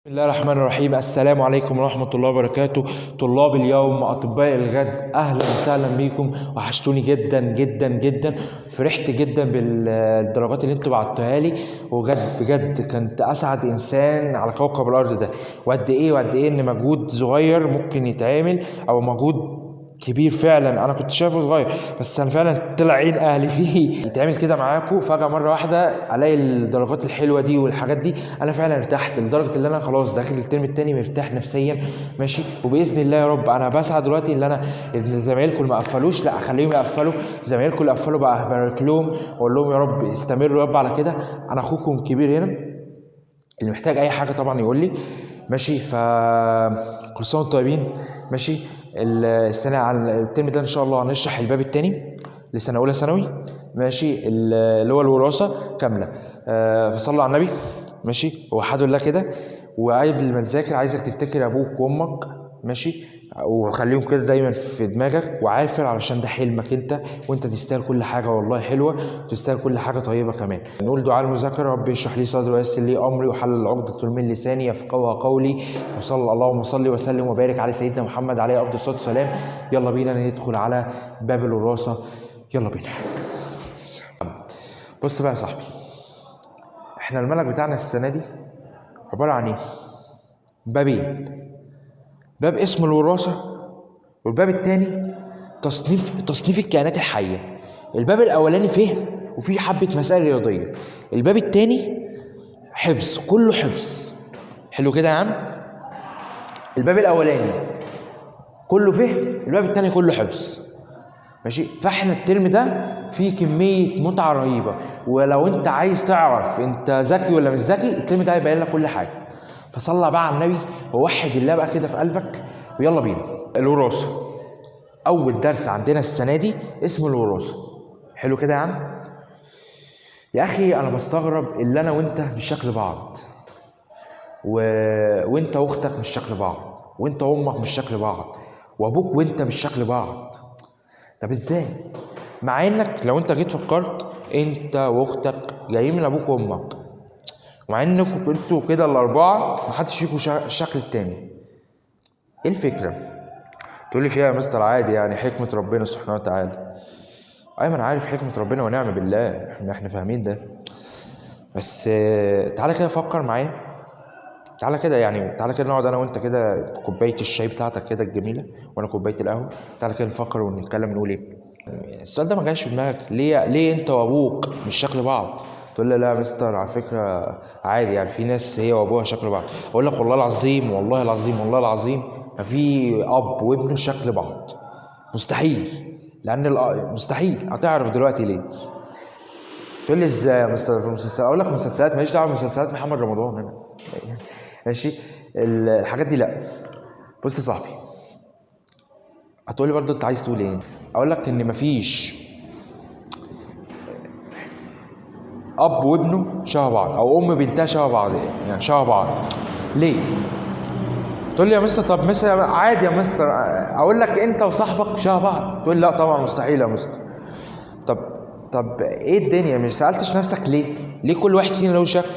بسم الله الرحمن الرحيم. السلام عليكم ورحمة الله وبركاته. طلاب اليوم أطباء الغد، أهلا وسهلا بيكم. وحشتوني جدا جدا جدا. فرحت جدا بالدرجات اللي انتوا بعتوها لي، وبجد بجد كنت أسعد إنسان على كوكب الأرض ده. وقد إيه إن مجهود صغير ممكن يتعمل، أو مجهود كبير فعلا انا كنت شايفه صغير، بس انا فعلا طلع عين اهلي فيه. يتعمل كده معاكم فجاه مره واحده الاقي الدرجات الحلوه دي والحاجات دي، انا فعلا ارتحت لدرجه ان انا خلاص داخل الترم التاني مرتاح نفسيا ماشي. وباذن الله يا رب انا بسعى دلوقتي ان زمايلكم اللي ما قفلوش لا اخليهم يقفلوا، زمايلكم اللي قفلوا بقى ابارك لهم واقول لهم يا رب استمروا يا رب على كده. انا اخوكم الكبير هنا، اللي محتاج اي حاجه طبعا يقول لي ماشي. كل سنه وانتم طيبين ماشي. السنه على الترم ده ان شاء الله هنشرح الباب الثاني لسنه اولى ثانوي ماشي، اللي هو الوراثه كامله. فصلوا على النبي ماشي، وحدوا الله كده. وقبل ما تذاكر عايزك تفتكر ابوك وامك ماشي، وخليهم كده دايما في دماغك وعافر، علشان ده حلمك انت، وانت تستاهل كل حاجه والله حلوه، وتستاهل كل حاجه طيبه كمان. نقول دعاء المذاكره: رب اشرح لي صدري ويسر لي امري وحلل عقده من لساني يفقهوا قولي. اللهم صل وسلم وبارك على سيدنا محمد عليه افضل الصلاه والسلام. يلا بينا ندخل على باب الوراثه، يلا بينا. بص بقى يا صاحبي، احنا المنهج بتاعنا السنه دي عباره عن ايه؟ بابين: باب اسمه الوراثة، والباب التاني تصنيف الكائنات الحية. الباب الأولاني فهم وفيه حبة مسائل رياضية، الباب التاني حفظ، كله حفظ. حلو كده يا عم؟ الباب الأولاني كله فهم، الباب التاني كله حفظ ماشي. فاحنا الترم ده فيه كمية متعة رهيبة، ولو انت عايز تعرف انت ذكي ولا مش ذكي الترم ده هيبين لك كل حاجة. فصلى بقى على النبي ووحد الله بقى كده في قلبك، ويلا بينا. الوراثة أول درس عندنا السنة دي اسمه الوراثة. حلو كده يا عم؟ يا أخي أنا بستغرب اللي أنا وأنت مش شكل بعض، وأنت وأختك مش شكل بعض، وأنت وأمك مش شكل بعض، وأبوك وأنت مش شكل بعض. طب إزاي؟ مع إنك لو أنت جيت فكرت أنت وأختك جايين من أبوك وأمك، ومع إنكم أنتوا كده الأربعة محدش فيكم الشكل التاني. إيه الفكرة؟ تقول لي فيها يا مستر عادي، يعني حكمة ربنا سبحانه وتعالى. أيوة أنا عارف حكمة ربنا ونعم بالله، إحنا فاهمين ده، بس تعالى كده فكر معايا. تعالى كده يعني، تعالى كده نقعد أنا وأنت كده، كوباية الشاي بتاعتك كده الجميلة وأنا كوباية القهوة. تعالى كده نفكر ونتكلم نقول إيه. السؤال ده ما جاش في دماغك ليه أنت وأبوك مش شكل بعض؟ تقول لي لا يا مستر على فكرة عادي، يعني في ناس هي وأبوها شكل بعض. أقول لك والله العظيم والله العظيم والله العظيم ما في أب وابنه شكل بعض، مستحيل. لأن مستحيل. هتعرف دلوقتي ليه. تقول لي ازاي يا مستر في المسلسلات؟ اقول لك مسلسلات ماليش دعوه بمسلسلات محمد رمضان هنا ماشي، الحاجات دي لا. بص يا صاحبي، هتقول لي برضه انت عايز تقول ايه. اقول لك ان مفيش اب وابنه شبه بعض، او ام بنتها شبه بعض، يعني شبه بعض. ليه؟ تقول لي يا مستر طب مثلا عادي يا مستر اقول لك انت وصاحبك شبه بعض، تقول لي لا طبعا مستحيل يا مستر. طب ايه الدنيا، مش سالتش نفسك ليه كل واحد فينا له شكل؟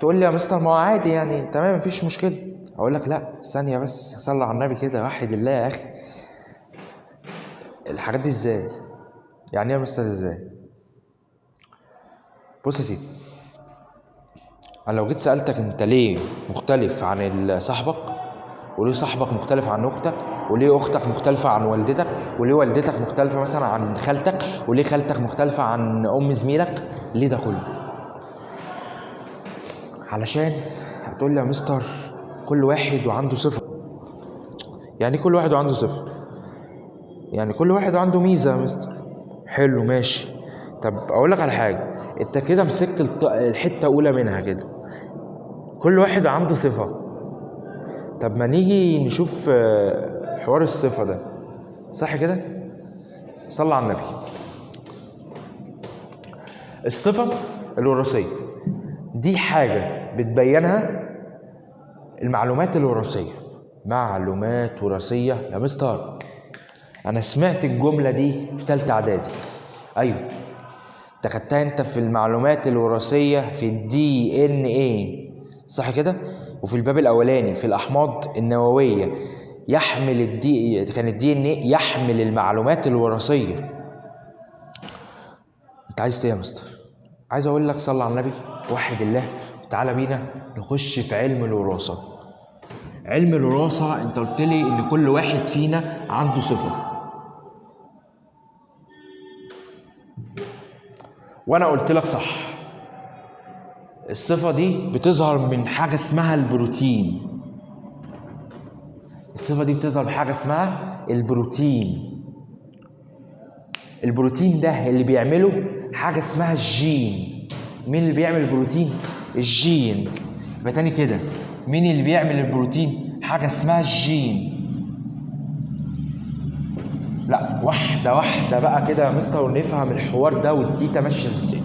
تقول لي يا مستر ما هو عادي يعني تمام مفيش مشكله. اقول لك لا ثانيه بس، صلي على النبي كده، وحد الله يا اخي. الحاجات دي ازاي يعني ايه يا مستر ازاي؟ بص يا سيدي، انا لو جيت سالتك انت ليه مختلف عن صاحبك، وليه صاحبك مختلف عن اختك، وليه اختك مختلفه عن والدتك، وليه والدتك مختلفه مثلا عن خالتك، وليه خالتك مختلفه عن ام زميلك، ليه ده كله؟ علشان هتقول لي يا مستر كل واحد وعنده صفه. يعني كل واحد وعنده صفه، يعني كل واحد عنده ميزه يا مستر. حلو ماشي. طب اقول لك على حاجه، انت كده مسكت الحته الاولى منها كده، كل واحد عنده صفه. طب ما نيجي نشوف حوار الصفه ده، صح كده؟ صلى على النبي. الصفه الوراثيه دي حاجه بتبينها المعلومات الوراثيه. معلومات وراثيه يا مستر، انا سمعت الجمله دي في ثالثه اعدادي. ايوه انت خدتها انت في المعلومات الوراثيه في الدي ان ايه، صح كده؟ وفي الباب الاولاني في الاحماض النوويه يحمل كان الدي ان ايه يحمل المعلومات الوراثيه. انت عايز ايه يا مستر؟ عايز اقول لك صلى على النبي، وحد الله، تعالى بينا نخش في علم الوراثه. علم الوراثه انت قلت لي ان كل واحد فينا عنده صفه، وانا قلت لك صح. الصفه دي بتظهر من حاجه اسمها البروتين. الصفه دي بتظهر بحاجه اسمها البروتين. البروتين ده اللي بيعمله حاجه اسمها الجين. مين اللي بيعمل البروتين؟ الجين. يبقى تاني كده، مين اللي بيعمل البروتين؟ حاجه اسمها الجين. لا، واحده واحده بقى كده يا مستر ونفهم الحوار ده والتيتا ماشيه ازاي.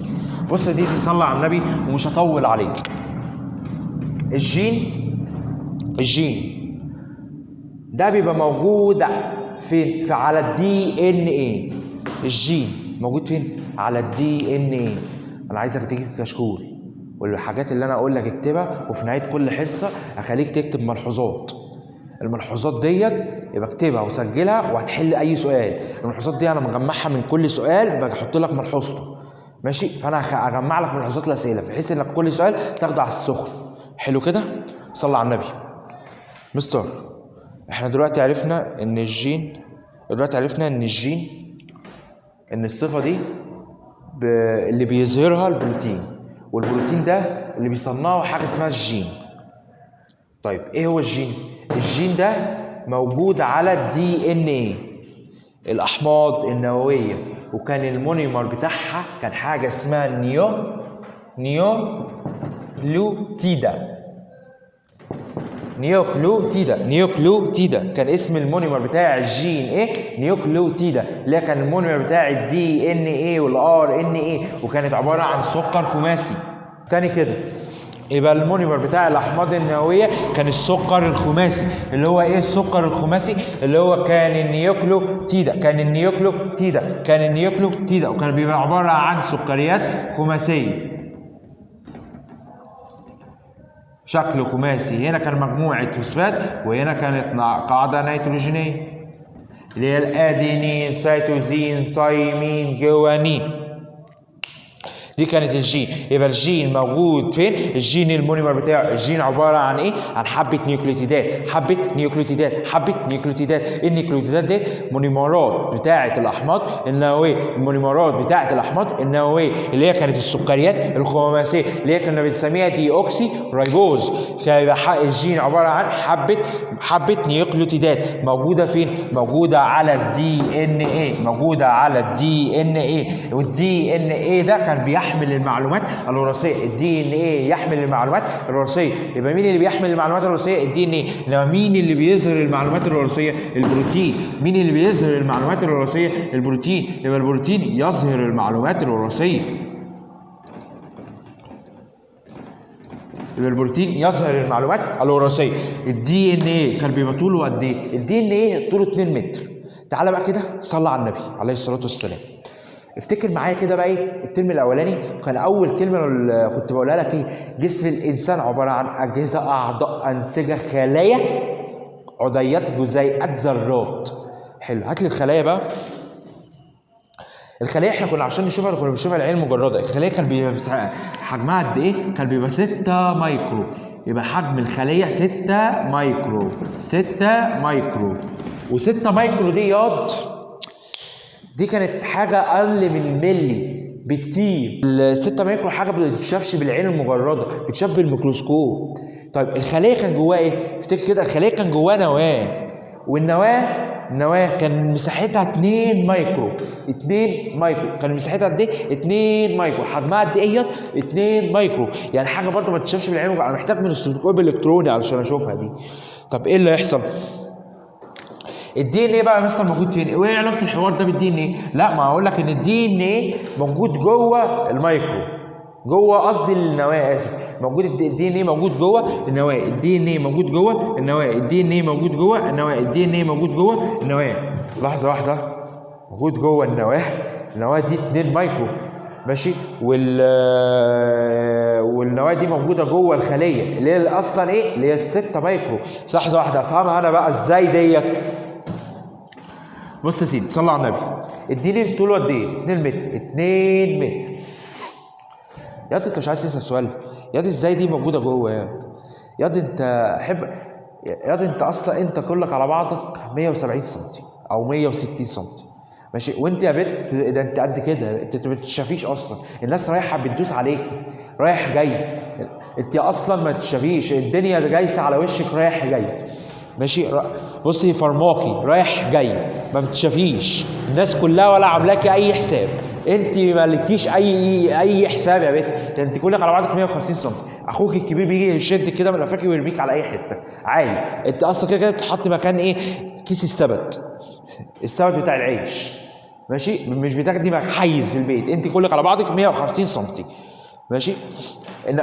بص دي صلى على النبي ومش هطول عليك. الجين ده بيبقى موجود فين؟ في على الدي ان ايه. الجين موجود فين؟ على الدي ان ايه. انا عايزك تجيب كشكول والحاجات اللي انا اقول لك اكتبها، وفي نهايه كل حصه اخليك تكتب ملحوظات. الملحوظات ديت يبقى اكتبها وسجلها وهتحل اي سؤال. الملحوظات دي انا مجمعها من كل سؤال بحط لك ملحوظته، ماشي؟ فانا هجمع لك ملحوظات الاسئله بحيث انك كل سؤال تاخده على السخن. حلو كده؟ صلى على النبي. مستر احنا دلوقتي عرفنا ان الجين، ان الصفه دي اللي بيظهرها البروتين، والبروتين ده اللي بيصنعه حاجه اسمها الجين. طيب ايه هو الجين؟ الجين ده موجود على الدي ان ايه، الاحماض النوويه، وكان المونيمر بتاعها كان حاجه اسمها نيوكليوتيدا. كان اسم المونيمر بتاع الجين ايه؟ نيوكليوتيدا، اللي كان المونيمر بتاع الدي ان ايه والار ان ايه، وكانت عباره عن سكر خماسي. تاني كده، يبقى المونيمر بتاع الاحماض النوويه كان السكر الخماسي، اللي هو ايه السكر الخماسي؟ اللي هو كان النيوكليوتيدا، وكان بيبقى عباره عن سكريات خماسيه، شكل خماسي. هنا كان مجموعه فوسفات، وهنا كانت قاعده نيتروجينيه اللي هي الادينين سيتوزين ثايمين جوانين. دي كانت الجين. يبقى الجين موجود فين؟ الجين المونيمر بتاعه، الجين عباره عن ايه؟ عن حبه نيوكليوتيدات. النيوكليوتيدات دي مونيمرات بتاعه الاحماض النوويه، اللي هي كانت السكريات الخماسيه، اللي هي كنا بنسميها دي اوكسي رايبوز. فيبقى الجين عباره عن حبه نيوكليوتيدات موجوده فين؟ موجوده على الدي ان ايه، والدي ان ايه ده كان بيحمل المعلومات الوراثيه. الدي ان ايه يحمل المعلومات الوراثيه. يبقى مين اللي بيحمل المعلومات الوراثيه؟ الدي ان ايه. انما مين اللي بيظهر المعلومات الوراثيه؟ البروتين. يبقى البروتين يظهر المعلومات الوراثيه. الدي ان ايه كان بيبقى طوله قد ايه؟ الدي ان ايه طوله 2 متر. تعالى بقى كده صلى على النبي عليه الصلاه والسلام. افتكر معايا كده بقى ايه الترم الاولاني كان اول كلمه كنت بقولها لك ايه؟ جسم الانسان عباره عن اجهزه، اعضاء، انسجه، خلايا، عضيات، جزيئات، ذرات. حلو، هات لي الخلايا بقى. الخليه احنا كنا عشان نشوفها كنا بنشوفها العين المجرده. الخليه كان بيبقى حجمها قد ايه؟ كان بيبقى 6 مايكرو. يبقى حجم الخليه 6 مايكرو. و6 مايكرو دي كانت حاجه اقل من ملي بكتير. ال6 مايكرو حاجه ما بتتشافش بالعين المجرده، بتتشاف بالميكروسكوب. طيب الخليه كان جواها ايه؟ افتكر كده، الخليه كان جواها نواه، والنواه كان مساحتها 2 مايكرو. كان مساحتها قد ايه؟ 2 مايكرو. حجمها قد ايه؟ 2 مايكرو. يعني حاجه برضه ما تتشافش بالعين، انا محتاج ميكروسكوب الكتروني علشان اشوفها دي. طب ايه اللي هيحصل؟ الدي ان ايه بقى مثلا موجود فين؟ وايه علاقه الحوار ده بالدي ان ايه؟ لا، ما هقول لك ان الدي ان ايه موجود جوه المايكرو، قصدي النواه، موجود الدي ان ايه موجود جوه النواه، لحظه واحده، موجود جوه النواه دي 2 مايكرو، ماشي؟ والنواة دي موجوده جوه الخليه اللي هي اصلا ايه؟ اللي هي ال6 مايكرو. لحظه واحده افهمها انا بقى ازاي ديت. بص يا سيدي صلى على النبي، اديني طوله قد ايه؟ 2 متر. 2 متر يا انت مش عايز تسال سؤال يا ازاي دي موجوده جوه يا انت يا انت اصلا انت كلك على بعضك 170 سم او 160 سم ماشي، وانت يا بت ده انت قد كده، انت ما بتشافيش اصلا، الناس رايحه بتدوس عليك رايح جاي، انت اصلا ما تشافيش، الدنيا جايسه على وشك رايح جاي ماشي. بصي فرماكي رايح جاي ما بتشافيش، الناس كلها ولا عاملاكي اي حساب، انت مالكيش اي حساب يا بت، ده انت كلك على بعضك 150 سم. اخوك الكبير بيجي يشد كده من قفاكي ويرميك على اي حته عادي، انت اصلا كده بتحط مكان ايه؟ كيس السبت بتاع العيش ماشي، مش بتاخدي حيز في البيت، انت كلك على بعضك 150 سم ماشي.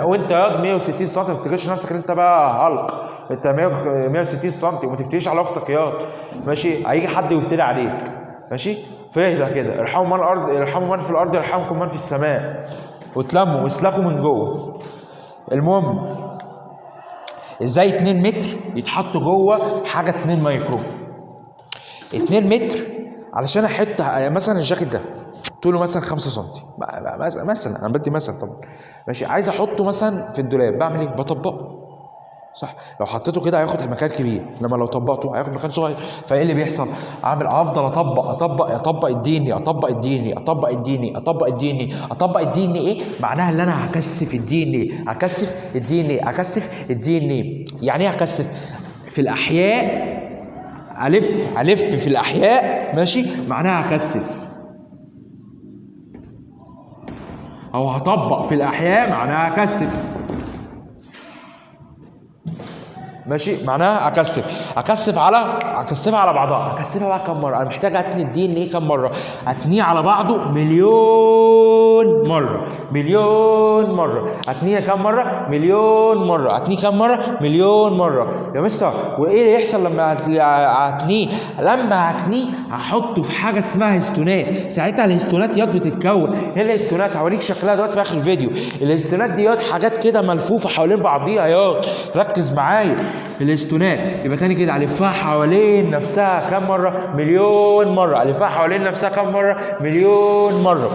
وانت ياض 160 سم، ما تفتكرش نفسك ان انت بقى هلق، انت 160 سم، وما تفتريش على اختك ياض ماشي، هيجي حد ويفتري عليك ماشي. فاهدى كده، ارحموا من الارض، ارحموا من في الارض يرحمكم من في السماء، وتلموا واسلكوا من جوه. المهم ازاي 2 متر يتحط جوه حاجه 2 مايكرو؟ 2 متر علشان احط مثلا الجاكيت ده طوله مثلا 5 سم مثلا، انا بدي مثلا طبعا ماشي، عايز احطه مثلا في الدولاب، بعمل ايه؟ بطبقه صح. لو حطيته كده هياخد المكان كبير، انما لو طبقته هياخد مكان صغير. فايه اللي بيحصل؟ افضل اطبق الديني، اطبق الديني ايه؟ معناها ان انا هكثف الديني. يعني ايه هكثف؟ في الاحياء الف في الاحياء ماشي، معناها هكثف، او هطبق في الاحياء معناها هكثف ماشي، معناها اكثفها على بعضها. اكثفها بقى كم مره؟ انا محتاج اتني الدين ايه كم مره؟ اتنيه على بعضه مليون مره. اتنيه كم مره؟ مليون مره. اتنيه كم مره؟ مليون مره يا مستر. وايه اللي يحصل لما اتنيه؟ لما اتنيه هحطه في حاجه اسمها هيستونات، ساعتها الهيستونات ياض بتتكون. ايه الهيستونات؟ هوريك شكلها دلوقتي في اخر الفيديو. الهيستونات دي ياض حاجات كده ملفوفه حوالين بعضيها ياض، ركز معايا. الهيستونات يبقى تاني كده الفها حوالين نفسها كم مره؟ مليون مره. الفها حوالين نفسها كم مره؟ مليون مره.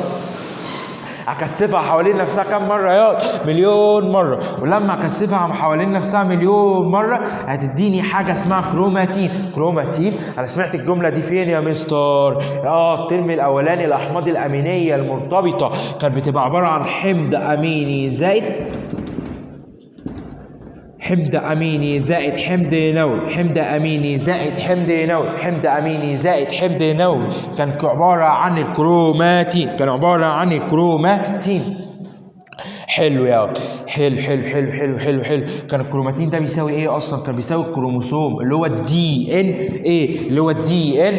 اكثفها حوالين نفسها كم مره يا مليون مره. ولما اكثفها حوالين نفسها مليون مره هتديني حاجه اسمها كروماتين. انا سمعت الجمله دي فين يا مستر؟ الترم الاولاني الاحماض الامينيه المرتبطه كانت بتبقى عباره عن حمض اميني زائد حمض اميني زائد حمض نووي، حمض اميني زائد حمض نووي، حمض اميني زائد حمض نووي، كان عباره عن الكروماتين. حلو يا حلو. كان الكروماتين ده بيساوي ايه اصلا؟ كان بيساوي الكروموسوم اللي هو الدي ان ايه، اللي هو الدي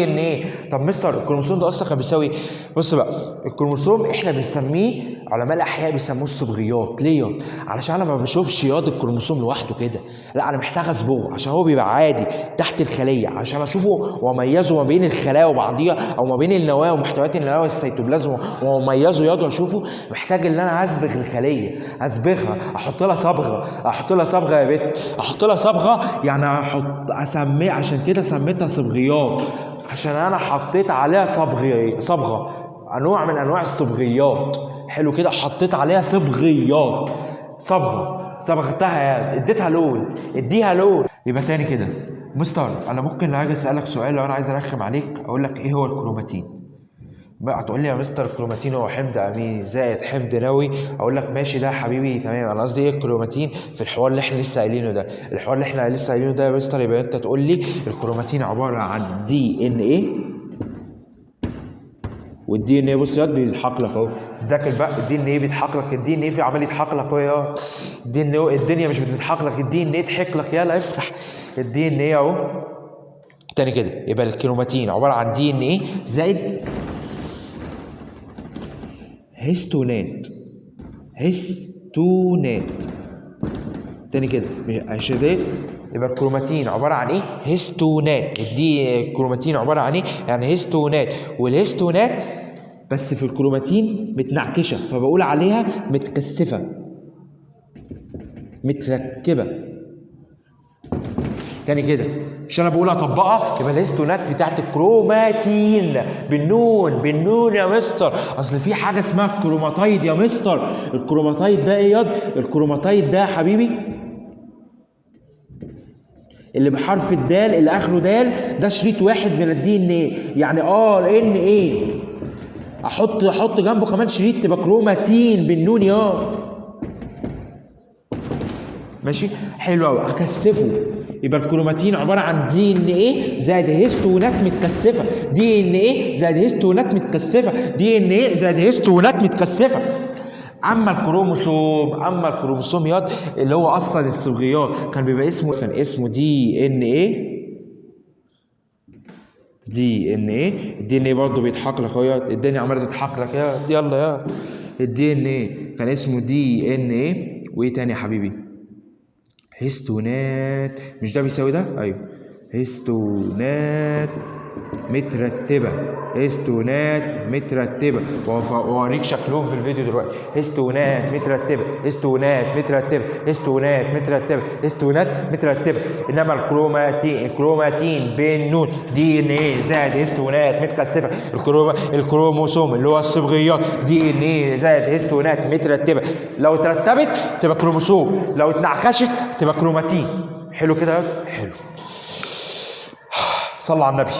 ان ايه. طب مستر الكروموسوم ده اصلا كان بيساوي؟ بص بقى، الكروموسوم احنا بنسميه، علماء الاحياء بيسموه الصبغيات. ليه؟ علشان انا ما بشوفش ياض الكروموسوم لوحده كده، لا انا محتاج اصبغه عشان هو بيبقى عادي تحت الخليه، عشان اشوفه واميزه ما بين الخلايا وبعضيها، او ما بين النواه ومحتويات النواه والسيتوبلازم، واميزه ياض واشوفه. محتاج ان انا اصبغ الخليه، اصبغها، احط لها صبغه يا بت، احط لها صبغه، يعني اسميها، عشان كده سميتها صبغيات، عشان انا حطيت عليها صبغه، نوع من انواع الصبغيات. حلو كده، حطيت عليها صبغيات، صبغتها، اديها لون. يبقى تاني كده مستر، انا ممكن لو هاجي اسالك سؤال، لو انا عايز ارخم عليك اقول لك ايه هو الكروماتين؟ بقى هتقول لي يا مستر الكروماتين هو حمض اميني زائد حمض نووي، اقول لك ماشي ده يا حبيبي تمام، انا قصدي ايه الكروماتين في الحوار اللي احنا لسه قايلينه ده، يا مستر يبقى انت تقول لي الكروماتين عباره عن دي ان ايه، والدي ان ايه بص ياض بيتحق لك اهو، ذاكر بقى، الدي ان ايه بيتحق لك، الدي ان ايه في عمال يتحق لك اهو يا الدي ان ايه، الدنيا مش بتتحق لك، الدي ان ايه ضحك لك، يلا افرح، الدي ان ايه اهو. تاني كده يبقى الكروماتين عباره عن دي ان ايه زائد هيستونات. تاني كده عشان ده يبقى الكروماتين عباره عن ايه؟ هيستونات. الكروماتين عباره عن ايه؟ يعني هيستونات، والهيستونات بس في الكروماتين متنعكشه، فبقول عليها متكثفه متركبه. تاني كده، مش انا بقول اطبقها؟ يبقى الهيستونات بتاعت الكروماتين بالنون يا مستر. اصل في حاجه اسمها الكروماتيد يا مستر. الكروماتيد ده ايه ياض؟ الكروماتيد ده يا حبيبي اللي بحرف الدال اللي اخره دال، ده شريط واحد من الدي ان ايه. يعني ان ايه احط جنبه كمان شريط تبقى كروماتين بالنون ياض. ماشي حلو قوي. اكثفه، يبقى الكروماتين عباره عن دي ان ايه زائد هيستونات متكثفه، دي ان ايه زائد هيستونات متكثفه، دي ان ايه زائد هيستونات متكثفه. اما الكروموسوم ياض اللي هو اصلا الصبغيات كان بيبقى اسمه دي ان ايه. الدي ان ايه برضه بيضحك لك اهو، الدنيا عماله تضحك لك يا يلا يا. الدي ان ايه كان اسمه دي ان ايه، وايه تاني يا حبيبي؟ هيستونات. مش ده بيساوي ده؟ ايوه، هيستونات مترتبه. واوريك شكلهم في الفيديو دلوقتي. هيستونات مترتبه. انما الكروماتين بالنون دي ان ايه زائد هيستونات متكثفه. الكروموسوم اللي هو الصبغيات دي ان ايه زائد هيستونات مترتبه. لو ترتبت تبقى كروموسوم، لو اتنعكشت تبقى كروماتين. حلو كده؟ حلو. صلى على النبي.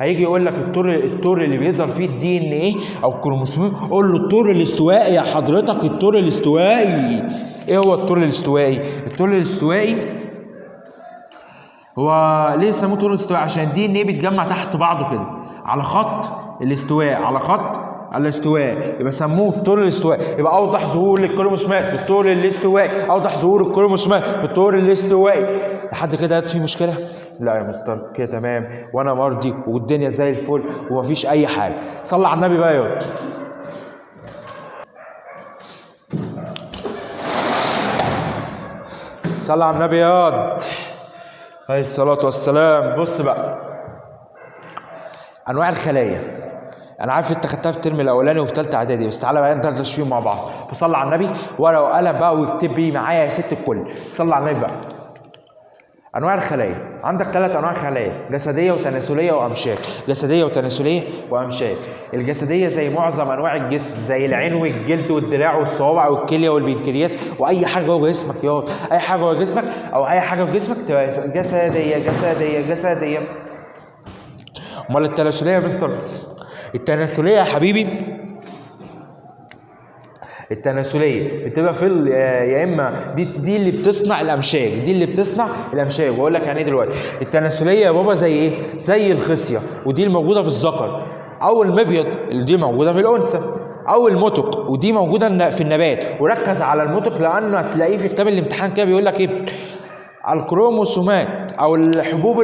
هيجي يقول لك الطور اللي بيظهر فيه الدي ان ايه او الكروموسوم، قول له الطور الاستوائي يا حضرتك. الطور الاستوائي ايه هو الطور الاستوائي؟ الطور الاستوائي هو ليه سموه طور الاستوائي؟ عشان الدي ان ايه بيتجمع تحت بعضه كده على خط الاستواء، يبقى سموه الطور الاستوائي. يبقى اوضح ظهور للكروموسومات في الطور الاستوائي. لحد كده في مشكله؟ لا يا مستر كده تمام، وانا مرضي والدنيا زي الفل ومفيش اي حاجه. صلى على النبي بقى ياض. صلى على النبي ياض عليه الصلاه والسلام. بص بقى، انواع الخلايا. انا عارف انت خدتها في الترم الاولاني وفي ثالثه اعدادي، بس تعالى بقى ندردش فيهم مع بعض. فصلى على النبي، ورقه وقلم بقى واكتب بيه معايا يا ست الكل. صلى على النبي بقى. انواع الخلايا، عندك 3 انواع خلايا: جسديه وتناسليه وامشاج. الجسديه زي معظم انواع الجسم، زي العين والجلد والدراع والصوابع والكليه والبنكرياس واي حاجه جوه جسمك ياض. اي حاجه جوه جسمك او اي حاجه في جسمك تبقى جسديه. امال التناسليه يا مستر؟ التناسليه يا حبيبي، التناسليه بتبقى في يا اما دي اللي بتصنع الامشاج. واقول لك يعني ايه دلوقتي. التناسليه يا بابا زي ايه؟ زي الخصيه، ودي الموجوده في الذكر، او المبيض اللي دي موجوده في الانثى، او المتق ودي موجوده في النبات. وركز على المتق لانه هتلاقيه في كتاب الامتحان كده بيقول لك ايه؟ الكروموسومات او حبوب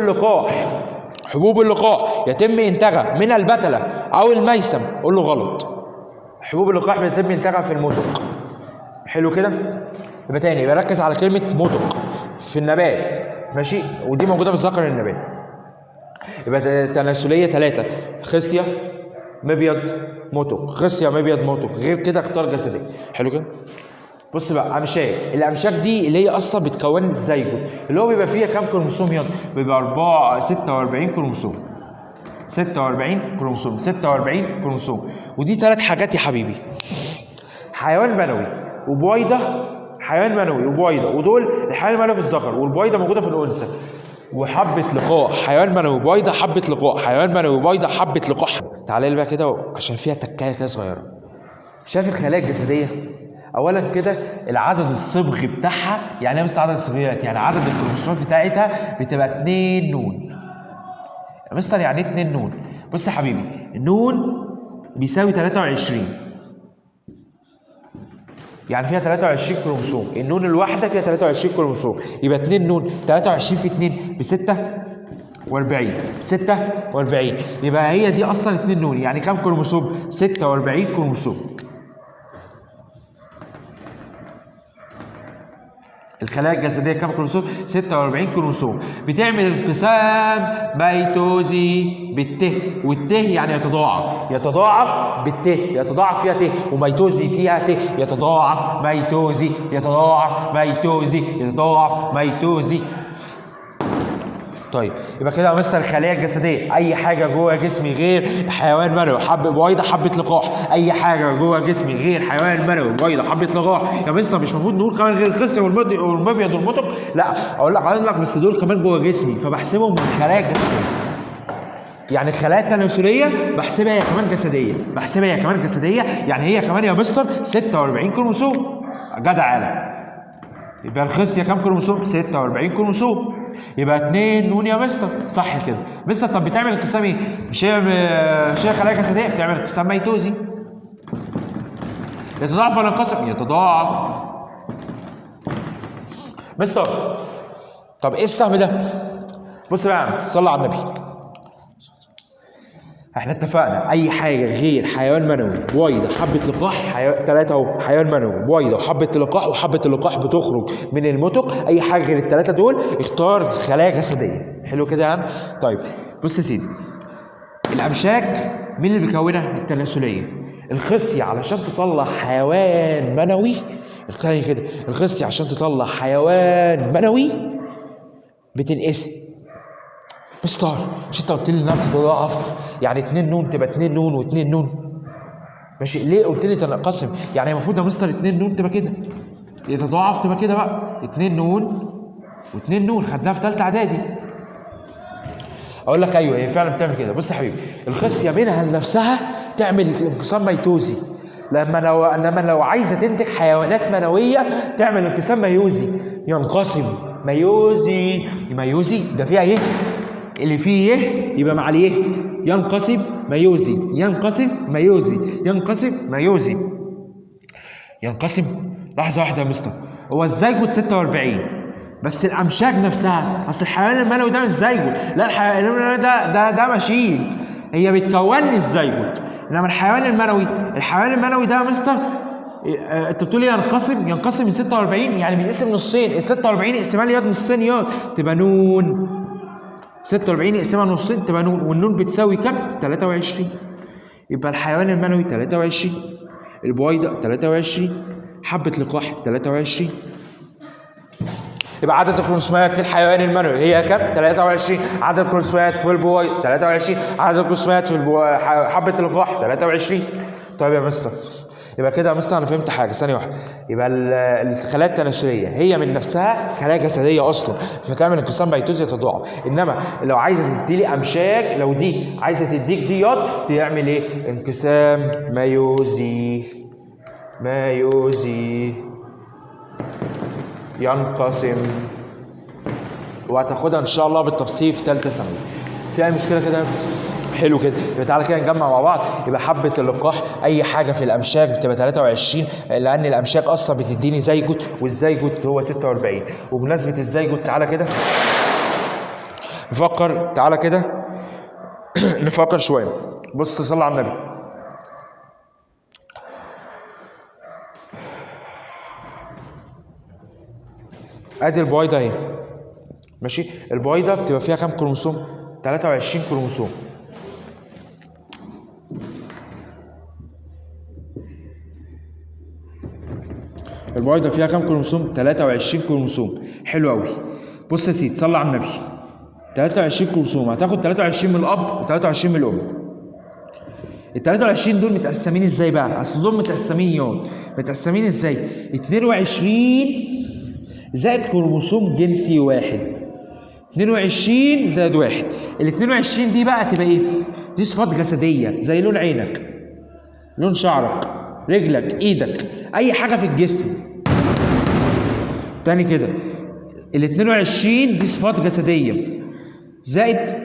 اللقاح يتم انتاجها من البتله او الميسم. قول له غلط. حبوب اللقاح بيتم انتاجها في المتق. حلو كده؟ يبقى تاني، يبقى ركز على كلمه متق في النبات، ماشي؟ ودي موجوده في ذكر النبات. يبقى تناسليه 3: خصيه، مبيض، متق. غير كده اختار جسديه. حلو كده؟ بص بقى، الامشاج دي اللي هي اصلا بتكون الزيجوت، اللي هو بيبقى فيها كام كروموسوم ياض؟ بيبقى 46 كروموسوم. ودي 3 حاجات يا حبيبي: حيوان منوي وبويضه، ودول الحيوان المنوي في الذكر والبويضه موجوده في الانثى، وحبه لقاح. حيوان منوي بويضه حبه لقاح. تعالى لي بقى كده عشان فيها تكايه كده صغيره. شايف الخلايا الجسديه؟ اولا كده العدد الصبغي بتاعها، يعني ايه مستر عدد الصبغيات؟ يعني عدد الكروموسومات بتاعتها بتبقى 2 نون. يا مستر يعني ايه 2 نون؟ بص يا حبيبي، النون بيساوي 23، يعني فيها 23 كروموسوم. النون الواحده فيها 23 كروموسوم، يبقى 2 نون 23 في 2 ب 46. يبقى هي دي اصلا 2 نون. يعني كام كروموسوم؟ 46 كروموسوم. الخلايا الجسديه كام كروموسوم؟ 46 كروموسوم. بتعمل انقسام ميتوزي بالت، والت يعني يتضاعف، يتضاعف بالت، يتضاعف فيها ت، وميتوزي فيها ت، يتضاعف ميتوزي، يتضاعف ميتوزي، يتضاعف ميتوزي. طيب يبقى كده يا مستر الخلايا الجسديه اي حاجه جوه جسمي غير حيوان منوي بويضه حبه لقاح، اي حاجه جوه جسمي غير حيوان منوي بويضه حبه لقاح. يا مستر مش المفروض نقول كمان غير الخصيه والمبيض والمطق؟ لا اقول لك بس دول كمان جوه جسمي فبحسبهم من الخلايا الجسديه. يعني الخلايا التناسليه بحسبها هي كمان جسديه، بحسبها هي كمان جسديه، يعني هي كمان يا مستر 46 كروموسوم. جدع عالم. يبقى الخصيه كام كروموسوم؟ 46 كروموسوم. يبقى 2 نون يا مستر، صح كده. مستر طب بتعمل انقسام ايه؟ مش هي خلايا جسديه بتعمل انقسام ميتوزي. يتضاعف ولا ينقسم؟ يتضاعف. مستر طب ايه السهم ده؟ بص بقى صلى على النبي. احنا اتفقنا اي حاجه غير حيوان منوي بويضه حبه لقاح، ثلاثه اهو، حيوان منوي بويضه وحبه لقاح، وحبه اللقاح بتخرج من المتق، اي حاجه غير الثلاثه دول اختار خلايا جسديه. حلو كده يا عم؟ طيب بص يا سيدي، الامشاج مين اللي بيكونها؟ التناسليه. الخصيه علشان تطلع حيوان منوي، الثاني كده، الخصيه عشان تطلع حيوان منوي بتنقسم. مستر مش انت قلت لي انها بتتضاعف؟ يعني 2 نون تبقى 2 نون و2 نون. ماشي، ليه قلت لي تنقسم؟ يعني المفروض يا مستر 2 نون تبقى كده، يتضاعف تبقى كده بقى 2 نون و2 نون، خدناها في ثالثه اعدادي. اقول لك ايوه هي فعلا بتعمل كده. بص يا حبيبي، الخصيه منها لنفسها تعمل انقسام ميتوزي، انما لو عايزه تنتج حيوانات منويه تعمل انقسام ميوزي، ينقسم ميوزي. ميوزي ده فيها ايه؟ اللي فيه يه يبقى مع اليه، ينقسم ميوزي، ينقسم ميوزي، ينقسم ميوزي، ينقسم. لحظه واحده يا مستر، هو الزيجوت 46 بس الامشاج نفسها، اصل الحيوان المنوي ده مش زيجوت، لا الحيوان المنوي ده مشيج، هي بتكون لي الزيجوت. انما الحيوان المنوي ده يا مستر انت بتقول لي ينقسم من 46، يعني بينقسم نصين، ال 46 اقسمها لي ياض نصين ياض تبقى نون، 46 اقسمها نصين تبقى نون، والنون بتساوي كام؟ 23. يبقى الحيوان المنوي 23، البويضة 23، حبة لقاح 23. يبقى عدد الكروموسومات في الحيوان المنوي هي كام؟ 23. عدد الكروموسومات في البويضة 23. عدد الكروموسومات في حبة اللقاح 23. طيب يا مستر يبقى كده يا مستر انا فهمت حاجه، ثانيه واحده. يبقى الخلايا التناسليه هي من نفسها خلايا جسديه اصلا، فتعمل انقسام ميتوزي يتضاعف. انما لو عايزه تدي لي امشاج، لو دي عايزه تديك ديات تعمل ايه؟ انقسام ميوزي، ميوزي ينقسم، وهتاخدها ان شاء الله بالتفصيل في ثالثه ثانوي. في اي مشكله كده؟ حلو كده. يبقى تعالى كده نجمع مع بعض. يبقى حبه اللقاح اي حاجه في الامشاج بتبقى 23، لان الامشاج اصلا بتديني زيجوت، والزيجوت هو 46. وبمناسبه الزيجوت تعالى كده نفكر، تعالى كده نفكر شويه. بص صلى على النبي. ادي البويضه اهي، ماشي. البويضه بتبقى فيها كام كروموسوم؟ 23 كروموسوم. البويضه فيها كام كروموسوم؟ 23 كروموسوم. حلو قوي. بص يا سيدي صلى على النبي، 23 كروموسوم، هتاخد 23 من الاب و23 من الام. ال 23 دول متقسمين ازاي بقى؟ اصل دول متقسمين ياض، متقسمين ازاي؟ 22 زائد كروموسوم جنسي واحد، 22 زائد واحد. ال 22 دي بقى تبقى ايه؟ دي صفات جسديه زي لون عينك، لون شعرك، رجلك، ايدك، اي حاجه في الجسم. تاني كده، ال 22 دي صفات جسديه زائد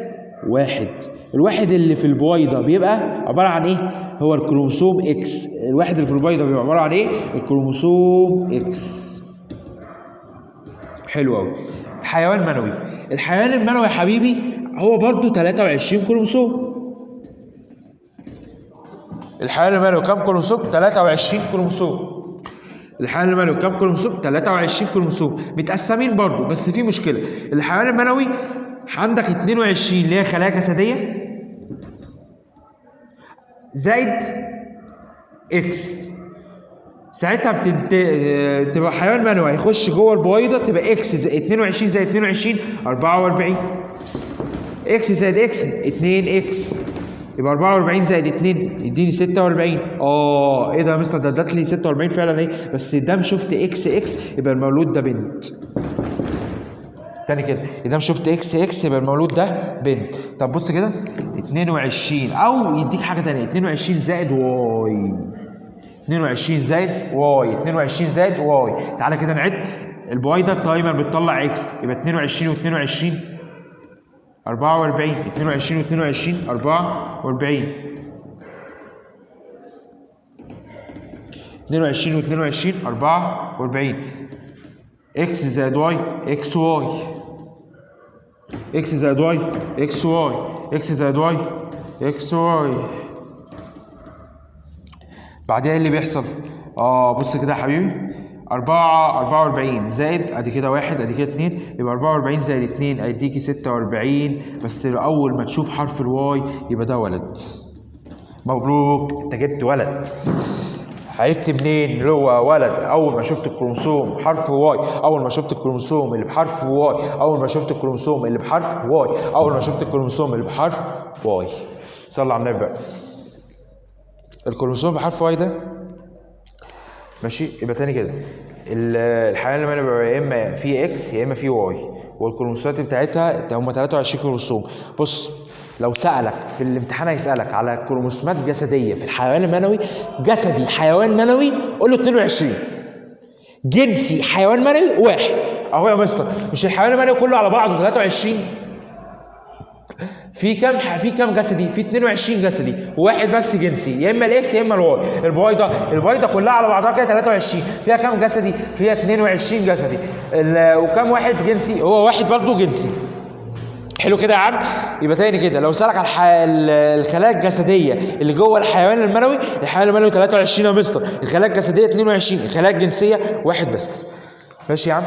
واحد. الواحد اللي في البويضه بيبقى عباره عن ايه؟ هو الكروموسوم اكس. الواحد اللي في البويضه بيبقى عباره عن ايه؟ الكروموسوم اكس. حلو قوي. حيوان منوي، الحيوان المنوي يا حبيبي هو برضو 23 كروموسوم. الحيوان المنوي كام كروموسوم؟ 23 كروموسوم. الحيوان المنوي كام كروموسوم؟ 23 كروموسوم، متقسمين برضو بس في مشكله. الحيوان المنوي عندك 22 اللي هي خلايا جسديه زائد اكس، ساعتها تبقى حيوان منوي هيخش جوه البويضه تبقى اكس زائد 22 زائد 22 44، اكس زائد اكس 2 اكس، يبقى 44 زائد 2 يديني 46. ايه ده يا مستر؟ ده ادت لي 46 فعلا ايه، بس دام شفت اكس اكس يبقى المولود ده بنت. تاني كده، دام شفت اكس اكس يبقى المولود ده بنت. طب بص كده 22 او يديك حاجه ثانيه 22 زائد واي، 22 زائد واي، 22 زائد واي. تعالى كده نعد البويضه التايمر بتطلع اكس، يبقى 22 و22 44، 22 و22 44، 22 و22 44، اكس زائد واي اكس واي، اكس زائد واي اكس واي، اكس زائد واي اكس واي. بعدها ايه اللي بيحصل؟ بص كده يا حبيبي، 44 زائد ادي كده 1 ادي كده 2، يبقى 44 زائد 2 هيديكي 46. بس اول ما تشوف حرف الواي يبقى ده ولد. مبروك انت جبت ولد. عرفت منين اللي هو ولد؟ اول ما شفت الكروموسوم حرف واي، اول ما شفت الكروموسوم اللي بحرف واي، اول ما شفت الكروموسوم اللي بحرف واي، اول ما شفت الكروموسوم اللي بحرف واي. صلى على النبي بقى. الكروموسوم بحرف واي ده ماشي. يبقى تاني كده الحيوان المنوي بيبقى يا اما في اكس يا اما في واي، والكروموسومات بتاعتها هم 23 كروموسوم. بص لو سألك في الامتحان هيسألك على كروموسومات جسدية في الحيوان المنوي، جسدي حيوان منوي قول له 22، جنسي حيوان منوي 1. اهو يا مستر مش الحيوان المنوي كله على بعضه 23؟ في كام جسدي؟ في 22 جسدي وواحد بس جنسي، يا اما الاكس يا اما الواي. البويضه كلها على بعضها كده 23، فيها كام جسدي؟ فيها 22 جسدي. وكام واحد جنسي؟ هو واحد برضه جنسي. حلو كده يا عم. يبقى تاني كده لو سالك على الخلايا الجسديه اللي جوه الحيوان المنوي، الحيوان المنوي 23 يا مستر، الخلايا الجسديه 22، الخلايا الجنسيه واحد بس. ماشي يا عم.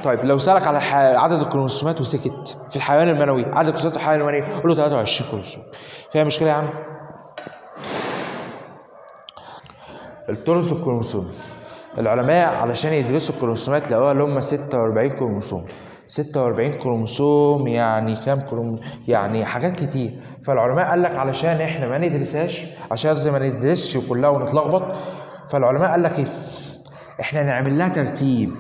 طيب لو سالك على عدد الكروموسومات وسكت في الحيوان المنوي، عدد الكروموسومات في الحيوان المنوي قول له 23 كروموسوم. فيها مشكله يا عم؟ التورس الكروموسومي، العلماء علشان يدرسوا الكروموسومات لقوها اللي هم 46 كروموسوم. 46 كروموسوم يعني كام يعني حاجات كتير. فالعلماء قال لك علشان احنا ما ندرسهاش، عشان زي ما ندرسش كلها ونتلخبط، فالعلماء قال لك ايه؟ احنا نعمل لها ترتيب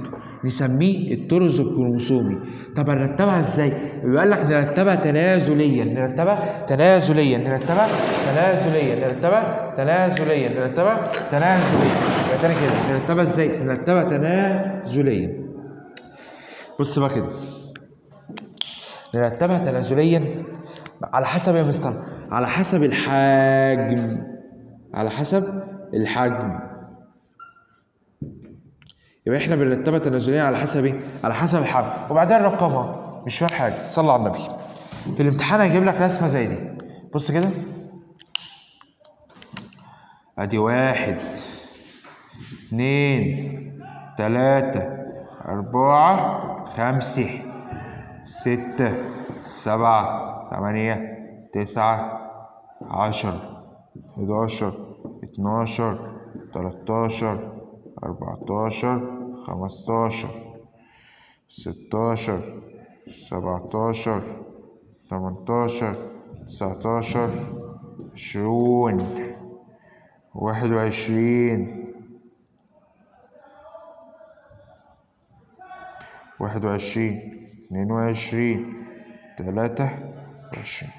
نسميه التورز الكروموسومي. طب هنرتبها ازاي؟ بيقول لك نرتبها تنازليا، نرتبها تنازليا، نرتبها تنازليا، نرتبها تنازليا، نرتبها تنازليا. يبقى تاني كده نرتبها ازاي؟ نرتبها تنازليا. بص بقى كده نرتبها تنازليا على حسب يا مستر، على حسب الحجم، على حسب الحجم. يبقى احنا بنرتبها تنازليا على حسب ايه؟ على حسب الحجم، وبعدين نرقمها. مش فاهم حاجه، صلى على النبي. في الامتحان هيجيب لك رسمه زي دي. بص كده ادي 1 2 3 4 5 6 7 8 9 10 11 12 13 14 15 16 17 18 19 20 21 22 23.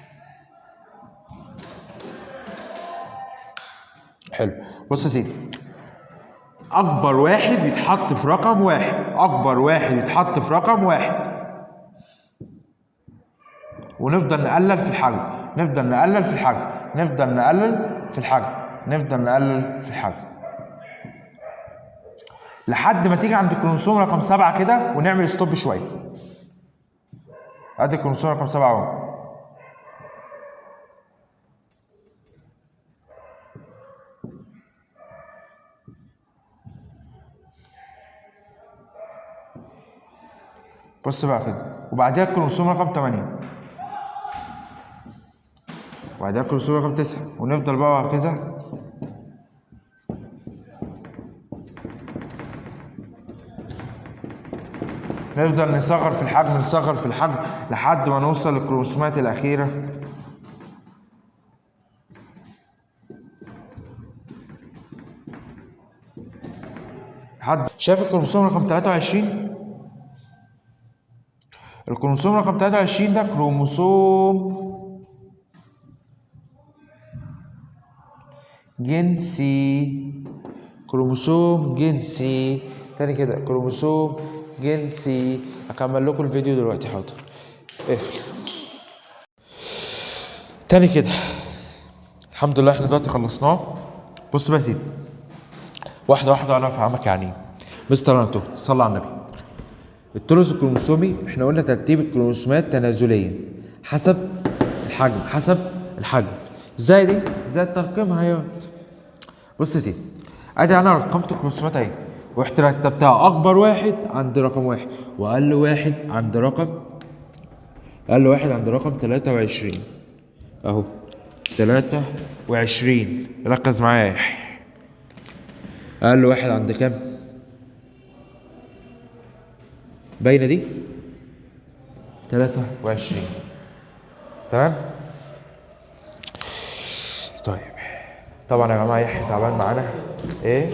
حلو. بص يا سيدي، اكبر واحد يتحط في رقم واحد، اكبر واحد يتحط في رقم واحد، ونفضل نقلل في الحجم، نفضل نقلل في الحجم، نفضل نقلل في الحجم، نفضل نقلل في الحجم لحد ما تيجي عند الكروموسوم رقم 7 كده ونعمل ستوب شويه. ادي الكروموسوم رقم 7 اهو. بص بقى كده، وبعدها الكروموسوم رقم 8، وبعدها الكروموسوم رقم 9، ونفضل بقى وهكذا. نفضل نصغر في الحجم، نصغر في الحجم لحد ما نوصل للكروموسومات الأخيرة. شايف الكروموسوم رقم 23؟ الكروموسوم رقم 23 ده كروموسوم جنسي، كروموسوم جنسي. تاني كده كروموسوم جنسي. هكمل لكم الفيديو دلوقتي، حاضر. اقفل. تاني كده، الحمد لله احنا دلوقتي خلصناه. بص بقى يا سيدي، واحده واحده انا افهمك يعني ايه. مستر انا تهت، صلى على النبي. الطرز الكروموسومي احنا قلنا ترتيب الكروموسومات تنازليا حسب الحجم، حسب الحجم. ازاي دي؟ زي الترقيم اهيت. بص يا سيدي، ادي انا رقمت الكروموسومات اهي، ورحت رتبتها اكبر واحد عند رقم 1، واقل واحد عند رقم 23 اهو. 23 ركز معايا. اقل واحد عند كام؟ باينه دي 23. تمام. طيب طبعا يا جماعه يحيى تعبان معانا ايه؟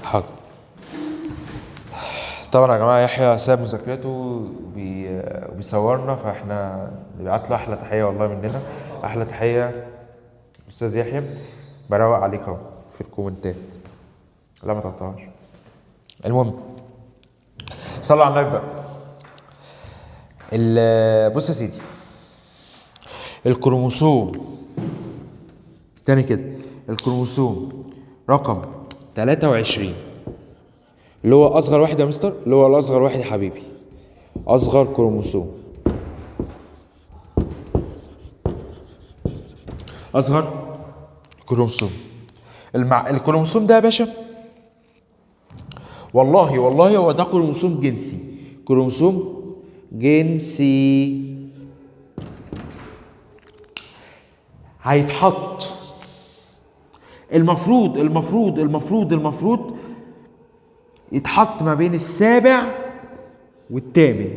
حاضر. طبعا يا جماعه يحيى ساب مذاكرته وبيصورنا، فاحنا نبعت له احلى تحيه والله مننا، احلى تحيه استاذ يحيى. بروق عليك اهو في الكومنتات، لا ما تقطعهاش. المهم صلوا على النبي بقى. بص يا سيدي، الكروموسوم تاني كده، الكروموسوم رقم 23 اللي هو اصغر واحد يا مستر، اللي هو الاصغر واحد يا حبيبي، اصغر كروموسوم، اصغر كروموسوم. الكروموسوم ده يا باشا والله هو ده كروموسوم جنسي، كروموسوم جنسي. هيتحط المفروض يتحط ما بين السابع والثامن.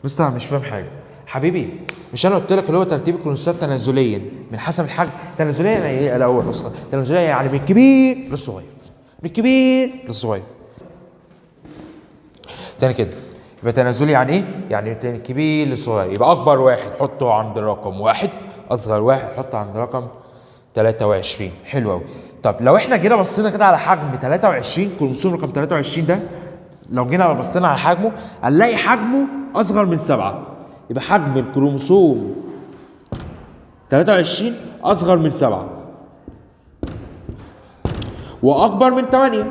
مستر مش فاهم حاجه حبيبي. مش انا قلت لك اللي هو ترتيب الكروموسومات تنازليا من حسب الحجم؟ تنازليا يعني ايه الاول اصلا؟ تنازليا يعني من الكبير للصغير، من الكبير للصغير. تاني كده، يبقى تنازلي يعني ايه؟ يعني من الكبير للصغير. يبقى اكبر واحد حطه عند رقم 1، اصغر واحد حطه عند رقم 23. حلو قوي. طب لو احنا جينا بصينا كده على حجم 23، كروموسوم رقم 23 ده، لو جينا بصينا على حجمه هنلاقي حجمه اصغر من 7. يبقى حجم الكروموسوم 23 اصغر من 7 واكبر من 8.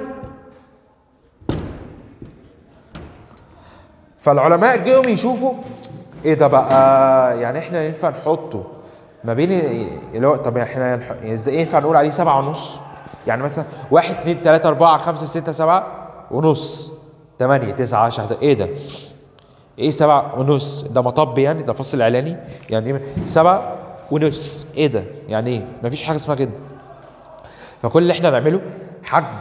فالعلماء جيهم يشوفوا ايه ده بقى، يعني احنا ينفع نحطه ما بين اللي هو، طب احنا ازاي ينفع نقول عليه 7.5؟ يعني مثلا 1 2 3 4 5 6 7.5 8 9 10 ايه ده؟ ايه 7.5 ده؟ مطب يعني؟ ده فصل اعلاني يعني ايه 7.5؟ ايه ده يعني ايه؟ مفيش حاجه اسمها كده. فكل اللي احنا نعمله حجم.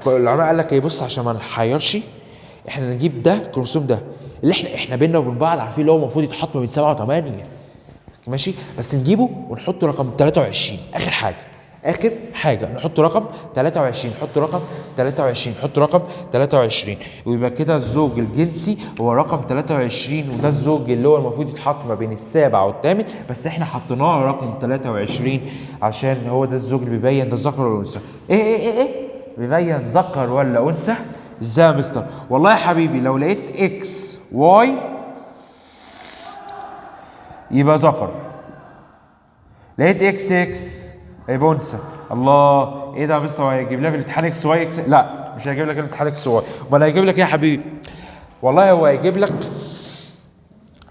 العلماء قال لك ايه، بص عشان ما نحيرش، احنا نجيب ده الكروموسوم ده اللي احنا بينا وبين بعض عارفين اللي هو المفروض يتحط ما بين 7 و8 ماشي، بس نجيبه ونحط رقم 23 اخر حاجه نحط رقم 23، نحط رقم 23، نحط رقم 23، ويبقى كده الزوج الجنسي هو رقم 23، وده الزوج اللي هو المفروض يتحط ما بين السابع والثامن، بس احنا حطيناه رقم 23 عشان هو ده الزوج اللي بيبين ده ذكر ولا انثى. ايه بيبين ذكر ولا انثى؟ ازاي يا مستر؟ والله يا حبيبي لو لقيت اكس واي يبقى ذكر، لقيت اكس يبقى انثى. الله، ايه ده يا مستر؟ هيجيب لك الامتحان اكس واي اكس؟ لا مش هيجيب لك الامتحان اكس واي. امال هيجيب لك ايه يا حبيبي؟ والله هو هيجيب لك،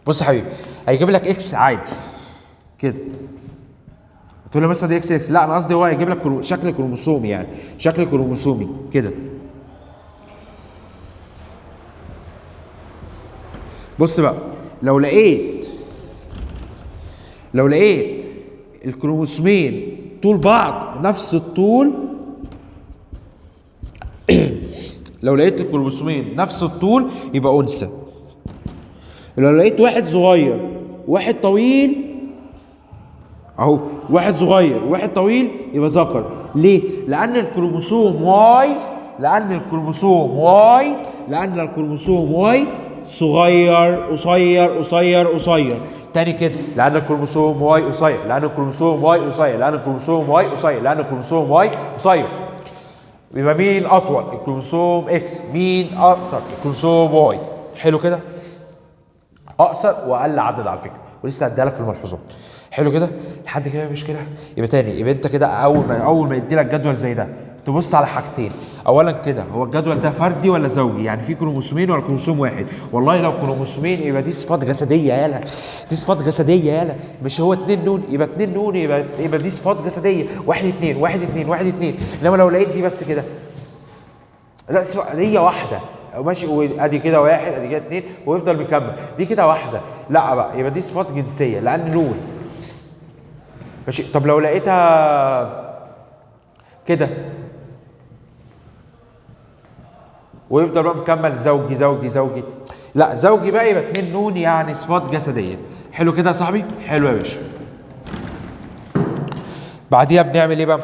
بص يا حبيبي، هيجيب لك اكس عادي كده، تقول له مثلا دي اكس اكس، لا انا قصدي هو هيجيب لك شكل كروموسومي، يعني شكل كروموسومي كده. بص بقى، لو لقيت الكروموسومين طول بعض نفس الطول لو لقيت الكروموسومين نفس الطول يبقى انثى. لو لقيت واحد صغير واحد طويل اهو، واحد صغير واحد طويل يبقى ذكر. ليه؟ لان الكروموسوم واي صغير قصير. تاني كده، لان الكروموسوم واي قصير. يبقى مين اطول؟ الكروموسوم اكس. مين اقصر؟ الكروموسوم واي. حلو كده؟ اقصر واقل عدد على فكره، ولسه هديها لك في الملحوظات. حلو كده؟ لحد كده مش كده؟ يبقى تاني، يبقى انت كده اول ما يدي لك جدول زي ده تبص على حاجتين. اولا كده، هو الجدول ده فردي ولا زوجي؟ يعني في كروموسومين ولا كروموسوم واحد؟ والله لو كروموسومين يبقى دي صفات جسديه يالا، مش هو 2 نون يبقى 2 نون، يبقى دي صفات جسديه 1 2. انما لو لقيت دي بس كده، لا هي واحده ماشي، وادي كده واحد، ادي كده 2 ويفضل مكمل، دي كده واحده، لا بقى يبقى دي صفات جنسيه لان نون ماشي. طب لو لقيتها كده ويفضل بقى مكمل زوجي، لا زوجي بقى يبقى 2 نون، يعني صفات جسديه. حلو كده يا صاحبي؟ حلو يا باشا. بعديها بنعمل ايه بقى؟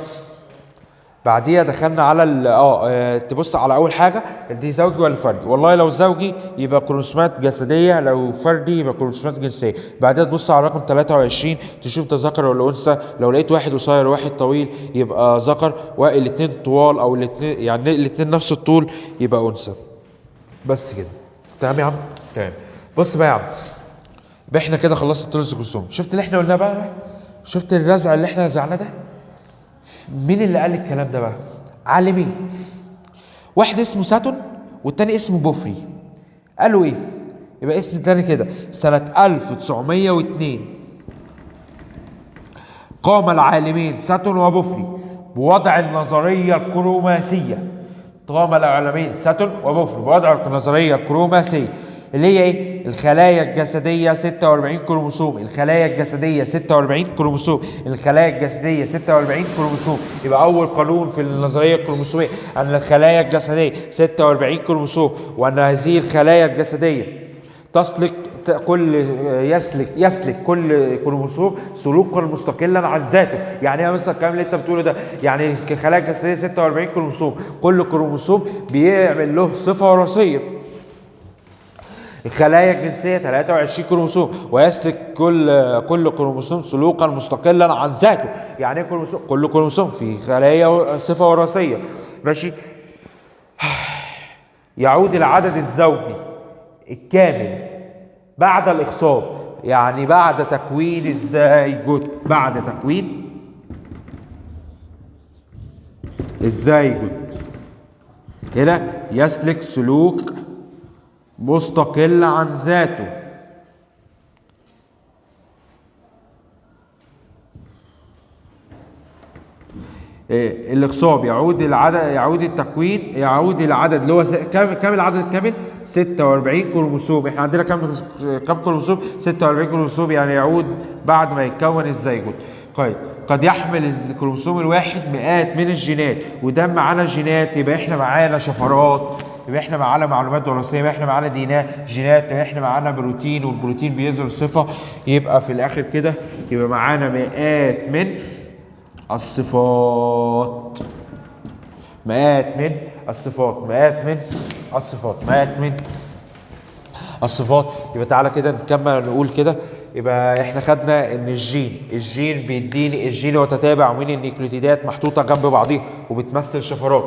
بعديها دخلنا على تبص على اول حاجه، دي زوجي ولا فردي؟ والله لو زوجي يبقى كروموسومات جسديه، لو فردي يبقى كروموسومات جنسيه. بعدها تبص على رقم 23 تشوف ده ذكر ولا انثى. لو لقيت واحد قصير وواحد طويل يبقى ذكر، والاثنين طوال او الاثنين يعني الاثنين نفس الطول يبقى انثى. بس كده تمام يا عم؟ تمام. بص بقى يا عم، يبقى احنا كده خلصنا الثلث الكروموسوم. شفت اللي احنا قلناه بقى؟ شفت الرزع اللي احنا رزعناه ده؟ مين اللي قال الكلام ده بقى؟ عالمين، واحد اسمه ساتون والتاني اسمه بوفري. قالوا ايه؟ يبقى اسم التاني كده، سنة 1902 قام العالمين ساتون وبوفري بوضع النظرية الكروماسية. قام العالمين ساتون وبوفري بوضع النظرية الكروماسية اللي هي ايه؟ الخلايا الجسدية 46 كروموسوم، الخلايا الجسدية 46 كروموسوم. يبقى أول قانون في النظرية الكروموسومية أن الخلايا الجسدية 46 كروموسوم، وأن هذه الخلايا الجسدية يسلك كل كروموسوم سلوكا مستقلا عن ذاته. يعني ايه مثلا الكلام اللي انت بتقوله ده؟ يعني الخلايا الجسديه 46 كروموسوم، كل كروموسوم بيعمل له صفه وراثيه. الخلايا الجنسيه 23 كروموسوم، ويسلك كل كروموسوم سلوكا مستقلا عن ذاته. يعني ايه كروموسوم؟ كل كروموسوم في خلايا صفه وراثيه ماشي. يعود العدد الزوجي الكامل بعد الإخصاب، يعني بعد تكوين الزيجوت، هنا يسلك سلوك مستقل عن ذاته. الاخصاب يعود العدد اللي هو كام العدد الكامل؟ 46 كروموسوم. احنا عندنا كام كروموسوم؟ 46 كروموسوم، يعني يعود بعد ما يتكون الزيجوت. قد يحمل الكروموسوم الواحد مئات من الجينات، وده معانا جينات، يبقى احنا معانا شفرات، يبقى احنا معانا معلومات وراثيه، يبقى احنا معانا جينات، يبقى احنا معانا بروتين، والبروتين بيظهر صفه. يبقى في الاخر كده يبقى معانا مئات من الصفات، يبقى تعالى كده نكمل نقول كده. يبقى احنا خدنا ان الجين بيديني، الجين هو تتابع من النيوكليوتيدات محطوطه جنب بعضيها وبتمثل شفرات،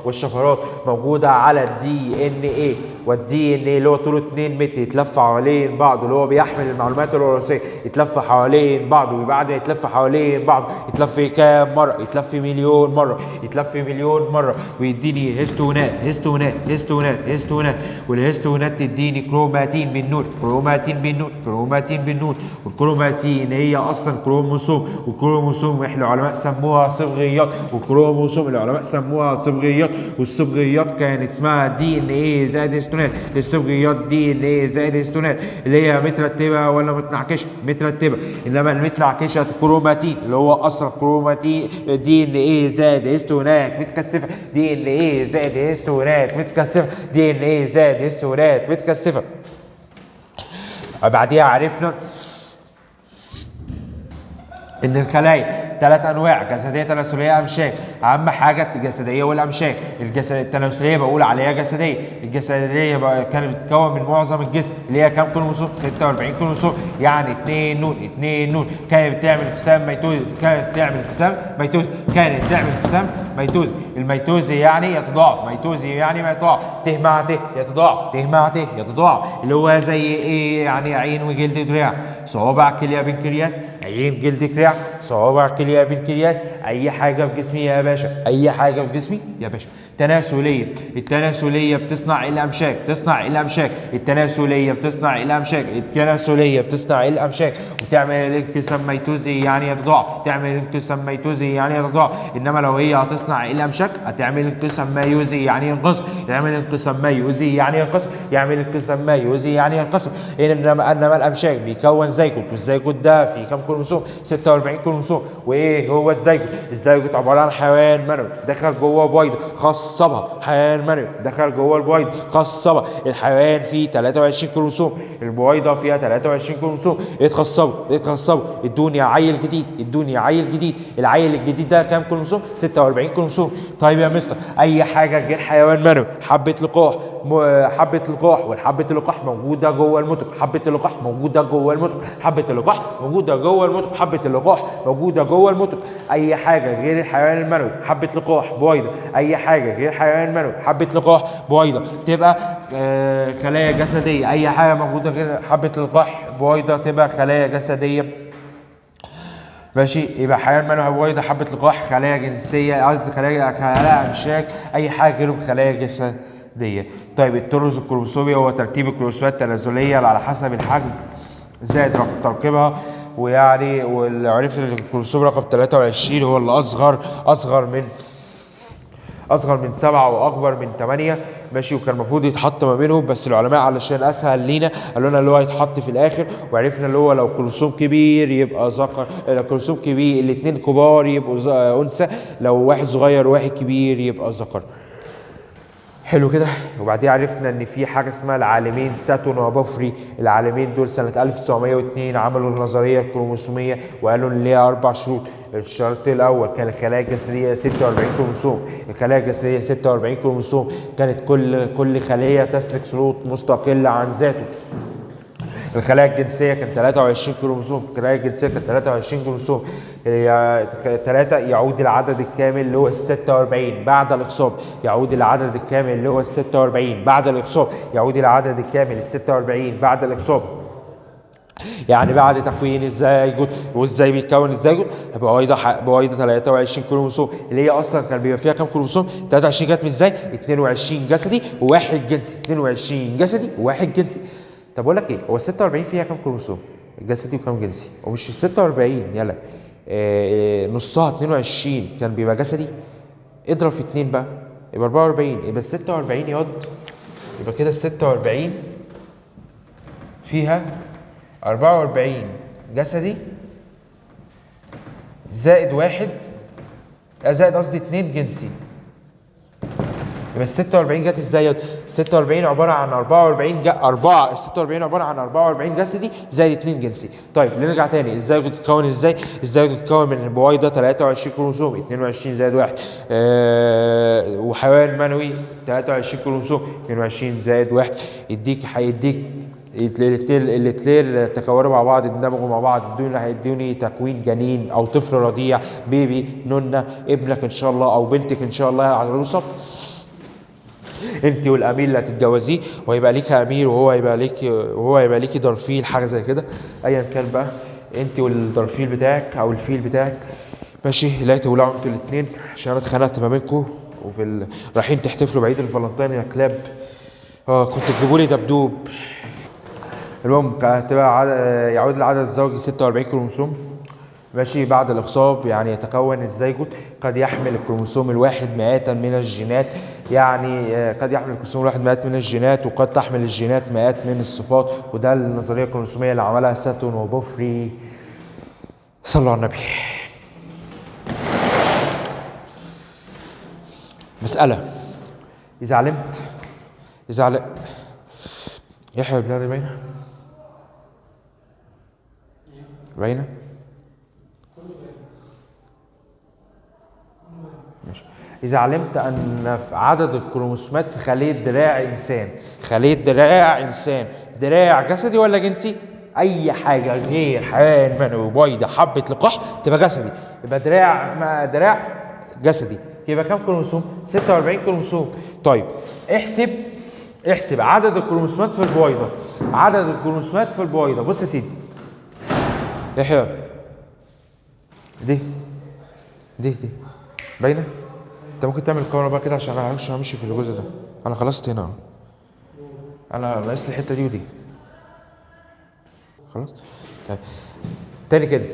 والشفرات موجوده على الدي ان ايه، والدي ان ايه اللي هو طوله 2 متر يتلف حوالين بعضه، اللي هو بيحمل المعلومات الوراثيه، يتلف حوالين بعضه، وبعد ما يتلف حوالين بعضه يتلف كام مره؟ يتلف مليون مره، ويديني هيستونات، والهيستونات تديني كروماتين بالنون، كروماتين بالنون، كروماتين بالنون. والكروماتين هي اصلا كروموسوم، والكروموسوم العلماء سموها صبغيات، والكروموسوم العلماء سموها صبغيات، والصبغيات كانت اسمها دي ان ايه زائد هستونات. الصبغيات دي ان ايه زائد هستونات اللي هي مترتبه ولا متنعكشه؟ مترتبه. انما المتنعكشه كروماتين اللي هو اصلا كروماتين دي ان ايه زائد هستونات متكثفه، دي ان ايه زائد هستونات متكثفه، دي ان ايه زائد هستونات متكثفه. بعديها عرفنا ان الخلايا 3 انواع: جسديه، تناسليه، امشاج. اهم حاجه الجسديه والامشاج. التناسليه بقول عليها جسديه، الجسديه كانت بتتكون من معظم الجسم اللي هي كام كروموسوم؟ 46 كروموسوم، يعني 2 نون 2 نون. كانت بتعمل انقسام ميتوزي، كانت بتعمل انقسام ميتوزي، كانت بتعمل انقسام ميتوزي. الميتوزي يعني يتضاعف، ميتوزي يعني ما يتضاعف، ت مع ت يتضاعف، ت مع ت يتضاعف، اللي هو زي ايه؟ يعني عين وجلد دراع، صوابع كليه بنكرياس، عين جلد دراع، صوابع كليه بنكرياس. اي حاجه في جسمي يا باشا، اي حاجه في جسمي يا باشا. تناسليه، التناسليه بتصنع الامشاج، تصنع الامشاج. التناسليه بتصنع الامشاج، التناسليه بتصنع الامشاج وتعمل انقسام ميتوزي يعني يتضاعف، تعمل انقسام ميتوزي يعني يتضاعف. انما لو هي هتصنع الامشاج هتعمل انقسام ميوزي يعني ينقسم، يعمل انقسام ميوزي يعني ينقسم، يعمل انقسام ميوزي يعني ينقسم. انما الامشاج بيكون زيجوت، والزيجوت ده فيه كام كروموسوم؟ 46 كروموسوم. وايه هو الزيجوت؟ الزيجوت عباره عن حيوان منوي دخل جوه بويضه خصبها، حيوان منوي دخل جوه البويضه خصبها. الحيوان فيه 23 كروموسوم، البويضه فيها 23 كروموسوم. اتخصبوا ادوني عيل جديد، ادوني عيل جديد. العيل الجديد ده كام كروموسوم؟ 46 كروموسوم. طيب يا مستر، اي حاجه غير حيوان منوي، حبه لقاح، حبه لقاح، والحبه اللقاح موجوده جوه المتق، حبه اللقاح موجوده جوه المتق، حبه اللقاح موجوده جوه المتق، حبه اللقاح موجوده جوه المتق. اي حاجه غير الحيوان المنوي، حبه لقاح بويضه. اي حاجه غير الحيوان المنوي، حبه لقاح بويضه، تبقى خلايا جسديه. اي حاجه موجوده غير حبه لقاح بويضه تبقى خلايا جسديه. ماشي، يبقى حيوان منوي بويضه، حبه لقاح، خلايا جنسيه، قصدي خلايا امشاج. اي حاجه غيرهم خلايا جسديه. طيب الترز الكروموسومي هو ترتيب الكروموسومات التناسليه على حسب الحجم زائد تركيبها. ويعني واللي عرف ان الكروموسوم رقم 23 هو اللي اصغر من 7 واكبر من 8. ماشي، وكان المفروض يتحط ما بينهم، بس العلماء علشان اسهل لينا قالوا لنا اللي هو هيتحط في الاخر. وعرفنا اللي هو لو كروموسوم كبير يبقى ذكر، لو كروموسوم كبير الاثنين كبار يبقوا انثى، لو واحد صغير وواحد كبير يبقى ذكر. حلو كده. وبعدين عرفنا ان في حاجه اسمها العالمين ساتون وبوفري. العالمين دول سنه 1902 عملوا النظريه الكروموسوميه وقالوا ان ليها 4 شروط. الشرط الاول كان الخلايا الجسديه 46 كروموسوم، الخلايا الجسديه 46 كروموسوم، كانت كل خليه تسلك شروط مستقله عن ذاته. الخلايا الجنسيه كان 23 كروموسوم، الخلايا الجنسيه كانت 23 كروموسوم. 3 يعود العدد الكامل اللي هو 46 بعد الاخصاب، يعود العدد الكامل اللي هو 46 بعد الاخصاب، يعود العدد الكامل 46 بعد الاخصاب. يعني بعد تكوين الزيجوت. وازاي بيتكون الزيجوت؟ بويضه 23 كروموسوم اللي هي اصلا كان بيبقى فيها كام كروموسوم؟ 23 جت من ازاي؟ 22 جسدي وواحد جنسي، 22 جسدي وواحد جنسي. طب اقول لك ايه، هو ال 46 فيها كام كروموسوم؟ جسدي وكام جنسي؟ ومش ال 46 يلا نصها 22 كان بيبقى جسدي، اضرب في 2 بقى يبقى 44، يبقى ال 46 ياض، يبقى كده ال 46 فيها 44 جسدي زائد 1 زائد قصدي 2 جنسي. يبقى ال 46 جت ازاي؟ ال 46 عباره عن 46 عباره عن 44 جسدي زائد 2 جنسي. طيب نرجع تاني، ازاي بتتكون ازاي؟ ازاي بتتكون من بويضه 23 كروموسوم، 22 زائد 1 وحيوان منوي 23 كروموسوم، 22 زائد 1 هيديك الاثنين تكوروا مع بعض، اندمجوا مع بعض، هيدوني تكوين جنين او طفل رضيع، بيبي نونه، ابنك ان شاء الله او بنتك ان شاء الله عروسه. انت والامير اللي هتتجوزيه، وهيبقى ليك امير وهو هيبقى ليكي درفيل، حاجه زي كده ايا كان بقى، انت والدرفيل بتاعك او الفيل بتاعك. ماشي، لا تولعوا انتوا الاثنين عشان انا اتخانقت ما بينكم رايحين تحتفلوا بعيد الفالنتين يا كلاب. كنت تجيبوا لي دبدوب. المهم هتبقى يعود العدد الزوجي 46 كروموسوم. ماشي. بعد الإخصاب يعني يتكون الزيجوت، قد يحمل الكروموسوم الواحد مئات من الجينات، يعني قد يحمل الكروموسوم الواحد مئات من الجينات، وقد تحمل الجينات مئات من الصفات. وده النظرية الكروموسومية اللي عملها ساتون وبوفري. صلوا على النبي. مسألة، إذا علمت يحيى البلاد باينة؟ باينة؟ ماشي. إذا علمت أن في عدد الكروموسومات في خلية دراع إنسان، دراع جسدي ولا جنسي؟ أي حاجة غير حيوان منوي بويضة حبة لقاح تبقى جسدي، يبقى دراع جسدي. يبقى كام كروموسوم؟ 46 كروموسوم. طيب احسب عدد الكروموسومات في البويضة. بص يا سيدي يحيى، دي باينة؟ انت ممكن تعمل الكاميرا بقى كده عشان انا همشي في الجزء ده. انا خلصت هنا، انا ناقص لي الحته دي ودي. خلاص. طيب تاني كده،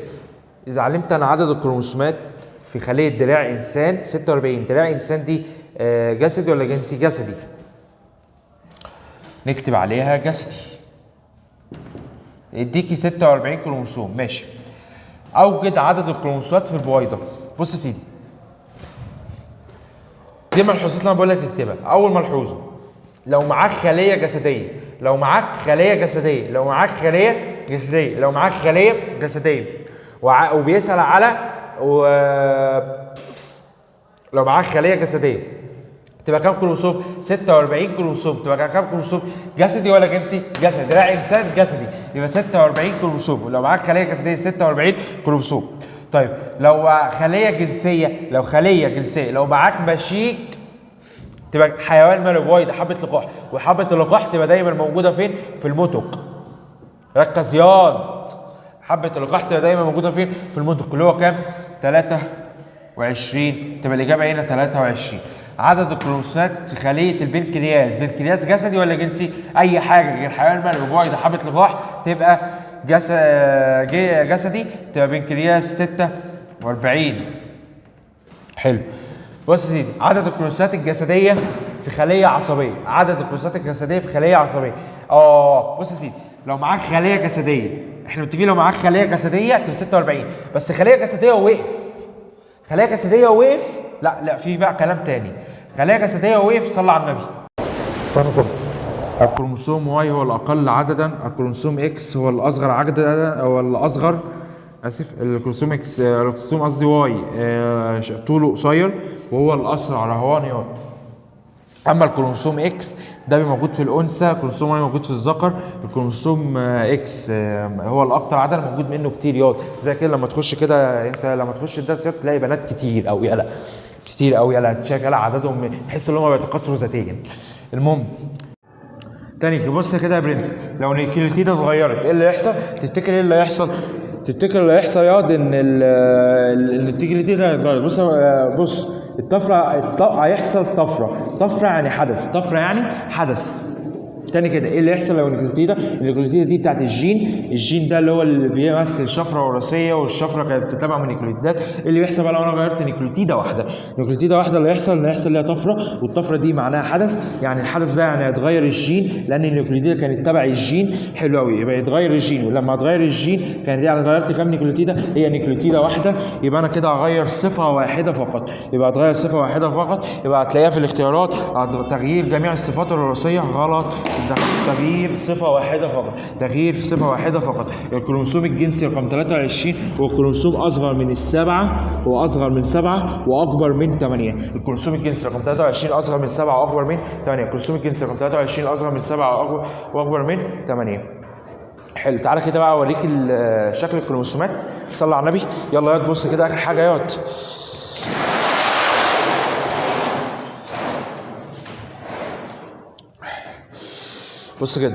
اذا علمت ان عدد الكروموسومات في خليه دراع انسان 46. دراع انسان دي جسدي ولا جنسي؟ جسدي. نكتب عليها جسدي. يديكي 46 كروموسوم. ماشي. اوجد عدد الكروموسومات في البويضه. بص يا سيدي، دي ملحوظات اللي انا بقول لك اكتبها. اول ملحوظه، لو معاك خليه جسديه وبيسأل على لو معاك خليه جسديه تبقى كام كروموسوم؟ 46 كروموسوم. تبقى كام كروموسوم؟ جسدي ولا جنسي؟ جسدي. دراع انسان جسدي، يبقى 46 كروموسوم. ولو معاك خليه جسديه 46 كروموسوم. طيب لو خليه جنسيه، لو معاك مشيك تبقى حيوان منوي بويضة حبة لقاح، وحبة اللقاح تبقى دايما موجودة فين؟ في المتق. ركز ياض. حبة اللقاح تبقى دايما موجودة فين؟ في المتق، اللي هو كام؟ 23. تبقى الإجابة هنا 23. عدد الكروموسومات في خلية البنكرياس جسدي ولا جنسي؟ أي حاجة غير حيوان منوي بويضة حبة لقاح تبقى جسدي، تبقى بنكرياس 46. حلو. بص يا سيدي، عدد الكروموسومات الجسديه في خليه عصبيه. بص يا سيدي، لو معاك خليه جسديه، احنا متفقين لو معاك خليه جسديه تبقى 46. بس خليه جسديه ووقف، لا في بقى كلام تاني. خليه جسديه ووقف، صلى على النبي. الكروموسوم واي هو الاقل عددا، الكروموسوم اكس هو الاصغر عددا او الاصغر. الكروموسوم اكس، الكروموسوم قصدي واي طوله قصير وهو الاسرع رهوان. اما الكروموسوم اكس ده موجود في الانثى، الكروموسوم واي موجود في الذكر. الكروموسوم اكس هو الاكثر عددا، موجود منه كتير ياض. زي كده لما تخش كده، انت لما تخش الدرس تلاقي بنات كتير قوي، شايف عددهم، تحس ان هم بيتكاثروا ذاتيا. المهم تاني بص كده يا برنس، لو النيوكليوتيدة اتغيرت ايه اللي يحصل؟ تفتكر ايه اللي هيحصل؟ ياض ان النيوكليوتيدة هيتغير. بص الطفرة هيحصل طفرة يعني حدث. تاني كده ايه اللي يحصل لو النيوكليوتيدة دي بتاعت الجين ده اللي هو اللي بيمثل شفرة وراثية، والشفرة كانت بتتابع من نيوكليوتيدات. ايه اللي بيحصل بقى لو انا غيرت نيوكليوتيدة واحدة؟ اللي يحصل ليها طفرة، والطفرة دي معناها حدث. يعني الحدث ده يعني هيتغير الجين، لان النيوكليوتيدة كانت تبع الجين. حلو قوي. يبقى يتغير الجين، ولما هتغير الجين كانت يعني غيرت كام نيوكليوتيدة؟ هي نيوكليوتيدة واحدة. يبقى انا كده هغير صفة واحدة فقط. يبقى هتلاقيها في الاختيارات تغيير جميع الصفات الوراثية. غلط. تغيير صفة واحدة فقط. الكروموسوم الجنسي رقم 23 هو الكروموسوم أصغر من 7 وأكبر من 8. الكروموسوم الجنسي رقم 23 أصغر من 7 وأكبر من 8. الكروموسوم الجنسي رقم 23 أصغر من 7 وأكبر من 8. حلو. تعالى كده بقى أوريك شكل الكروموسومات. صلى على النبي. يلا ياض بص كده آخر حاجة ياض. بص كده،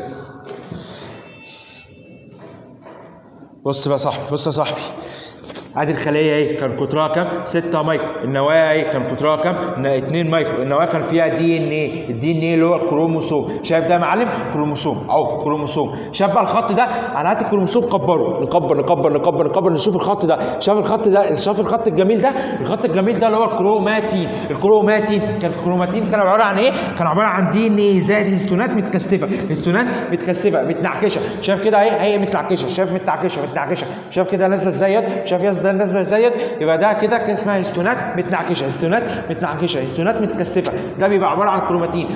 بص بقى صاحبي، ادي الخليه اهي كان قطرها كام؟ 6 مايكرو. النواه اهي كان قطرها كام؟ 2 مايكرو. النواه كان فيها دي ان ايه، الدي ان ايه اللي هو الكروموسوم. شايف ده يا معلم؟ كروموسوم اهو، كروموسوم. شايف بقى الخط ده؟ انا هات الكروموسوم كبره، نكبر نشوف الخط ده. شايف الخط ده؟ شايف الخط الجميل ده؟ الخط الجميل ده اللي هو الكروماتين. الكروماتين كانوا عباره عن ايه؟ كانوا عباره عن دي ان ايه زائد هيستونات متكثفه، متنعكشه. شايف كده اهي، هي متنعكشه. شايف متنعكشه. شايف كده نازله ازاي؟ شايف ده نازله ازاي؟ يبقى ده كده اسمها هيستونات متنعكشه، هيستونات متكثفه. ده بيبقى عباره عن كروماتين.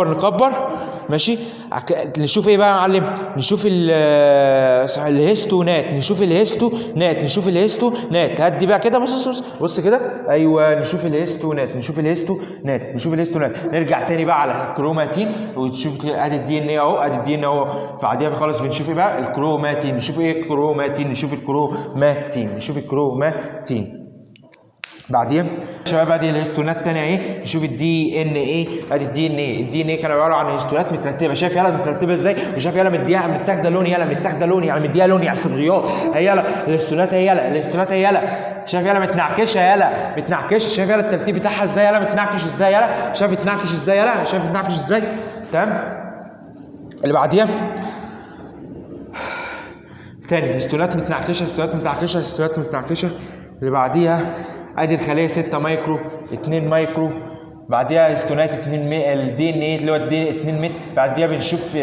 نكبر. ماشي. نشوف ايه بقى يا معلم؟ نشوف الهيستونات. نشوف الهيستونات. هدي بقى كده، بص كده. ايوه، نشوف الهيستونات. نرجع تاني بقى على الكروماتين وتشوف ادي الدي ان ايه اهو. بعديها خلاص بنشوف ايه بقى؟ الكروماتين. نشوف الكروماتين. بعديها شباب ادي الهيستونات تانية اهي. نشوف الدي ان ايه. ادي الدي ان ايه كان عباره عن هيستونات مترتبه. شايف يلا مترتبه ازاي؟ وشايف يلا متاخده لون، يعني مديها لون، يعني صبغيات. هي يلا الهيستونات هي شايف يلا متنعكشه. شايف يلا الترتيب بتاعها ازاي؟ يلا متنعكش ازاي؟ شايف متنعكش ازاي؟ تمام. اللي بعديها تاني هيستونات متنعكشه. اللي بعديها ادي الخليه 6 مايكرو، 2 مايكرو. بعديها هيستونات 2 الدي ان ايه اللي هو 2 متر. بعديها بنشوف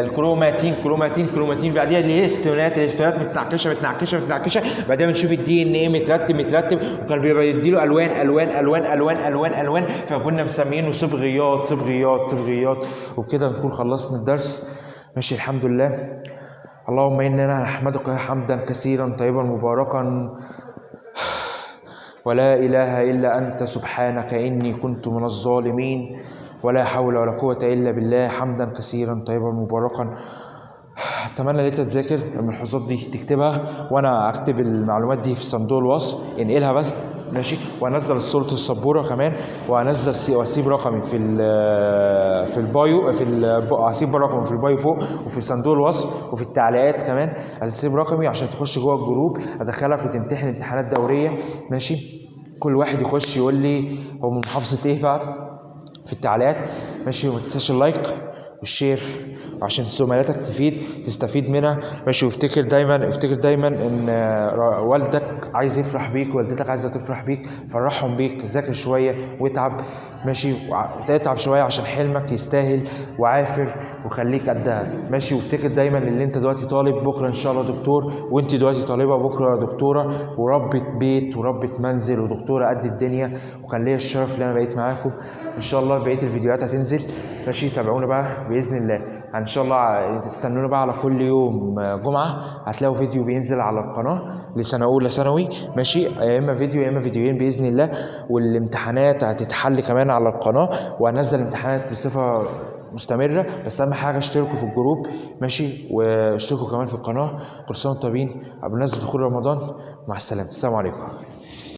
الكروماتين. بعديها الهيستونات متنعكشه. بعديها بنشوف الدي ان ايه مترتب، وكان بيبقى يديله الوان. فكنا مسمينه صبغيات. وبكده نكون خلصنا الدرس. ماشي، الحمد لله. اللهم إننا نحمدك حمدا كثيرا طيبا مباركا، ولا إله إلا أنت سبحانك إني كنت من الظالمين، ولا حول ولا قوة إلا بالله. حمدا كثيرا طيبا مباركا. اتمنى ان انت تذاكر الملحوظات دي تكتبها، وانا اكتب المعلومات دي في صندوق الوصف. انقلها بس، ماشي. وانزل صوره السبوره كمان، واسيب رقمي في البايو، هسيب رقمي في البايو فوق، وفي صندوق الوصف، وفي التعليقات كمان هسيب رقمي عشان تخش جوه الجروب، ادخلك وتمتحن امتحانات دوريه. ماشي. كل واحد يخش يقول لي هو من محافظه ايه بقى في التعليقات. ماشي. وما تنساش اللايك والشير عشان زملاتك تستفيد منها. ماشي. وافتكر دايما ان والدك عايز يفرح بيك، والدتك عايزه تفرح بيك. فرحهم بيك. ذاكر شويه واتعب. ماشي. وتتعب شويه عشان حلمك يستاهل، وعافر وخليك قدها. ماشي. وافتكر دايما ان انت دلوقتي طالب، بكره ان شاء الله دكتور، وانت دلوقتي طالبه، بكره دكتوره وربة بيت وربة منزل ودكتوره قد الدنيا. وكان ليا الشرف ان انا بقيت معاكم. ان شاء الله بقيه الفيديوهات هتنزل. ماشي. تابعونا بقى باذن الله. ان شاء الله استنونا بقى على كل يوم جمعه هتلاقوا فيديو بينزل على القناه لسنه اولى ثانوي. ماشي. يا اما فيديو يا اما فيديوهين باذن الله. والامتحانات هتتحل كمان على القناه، وهنزل امتحانات بصفه مستمره. بس اهم حاجه اشتركوا في الجروب. ماشي. واشتركوا كمان في القناه. كل سنه وانتم طيبين. قبل نزل دخول رمضان. مع السلامه. السلام عليكم.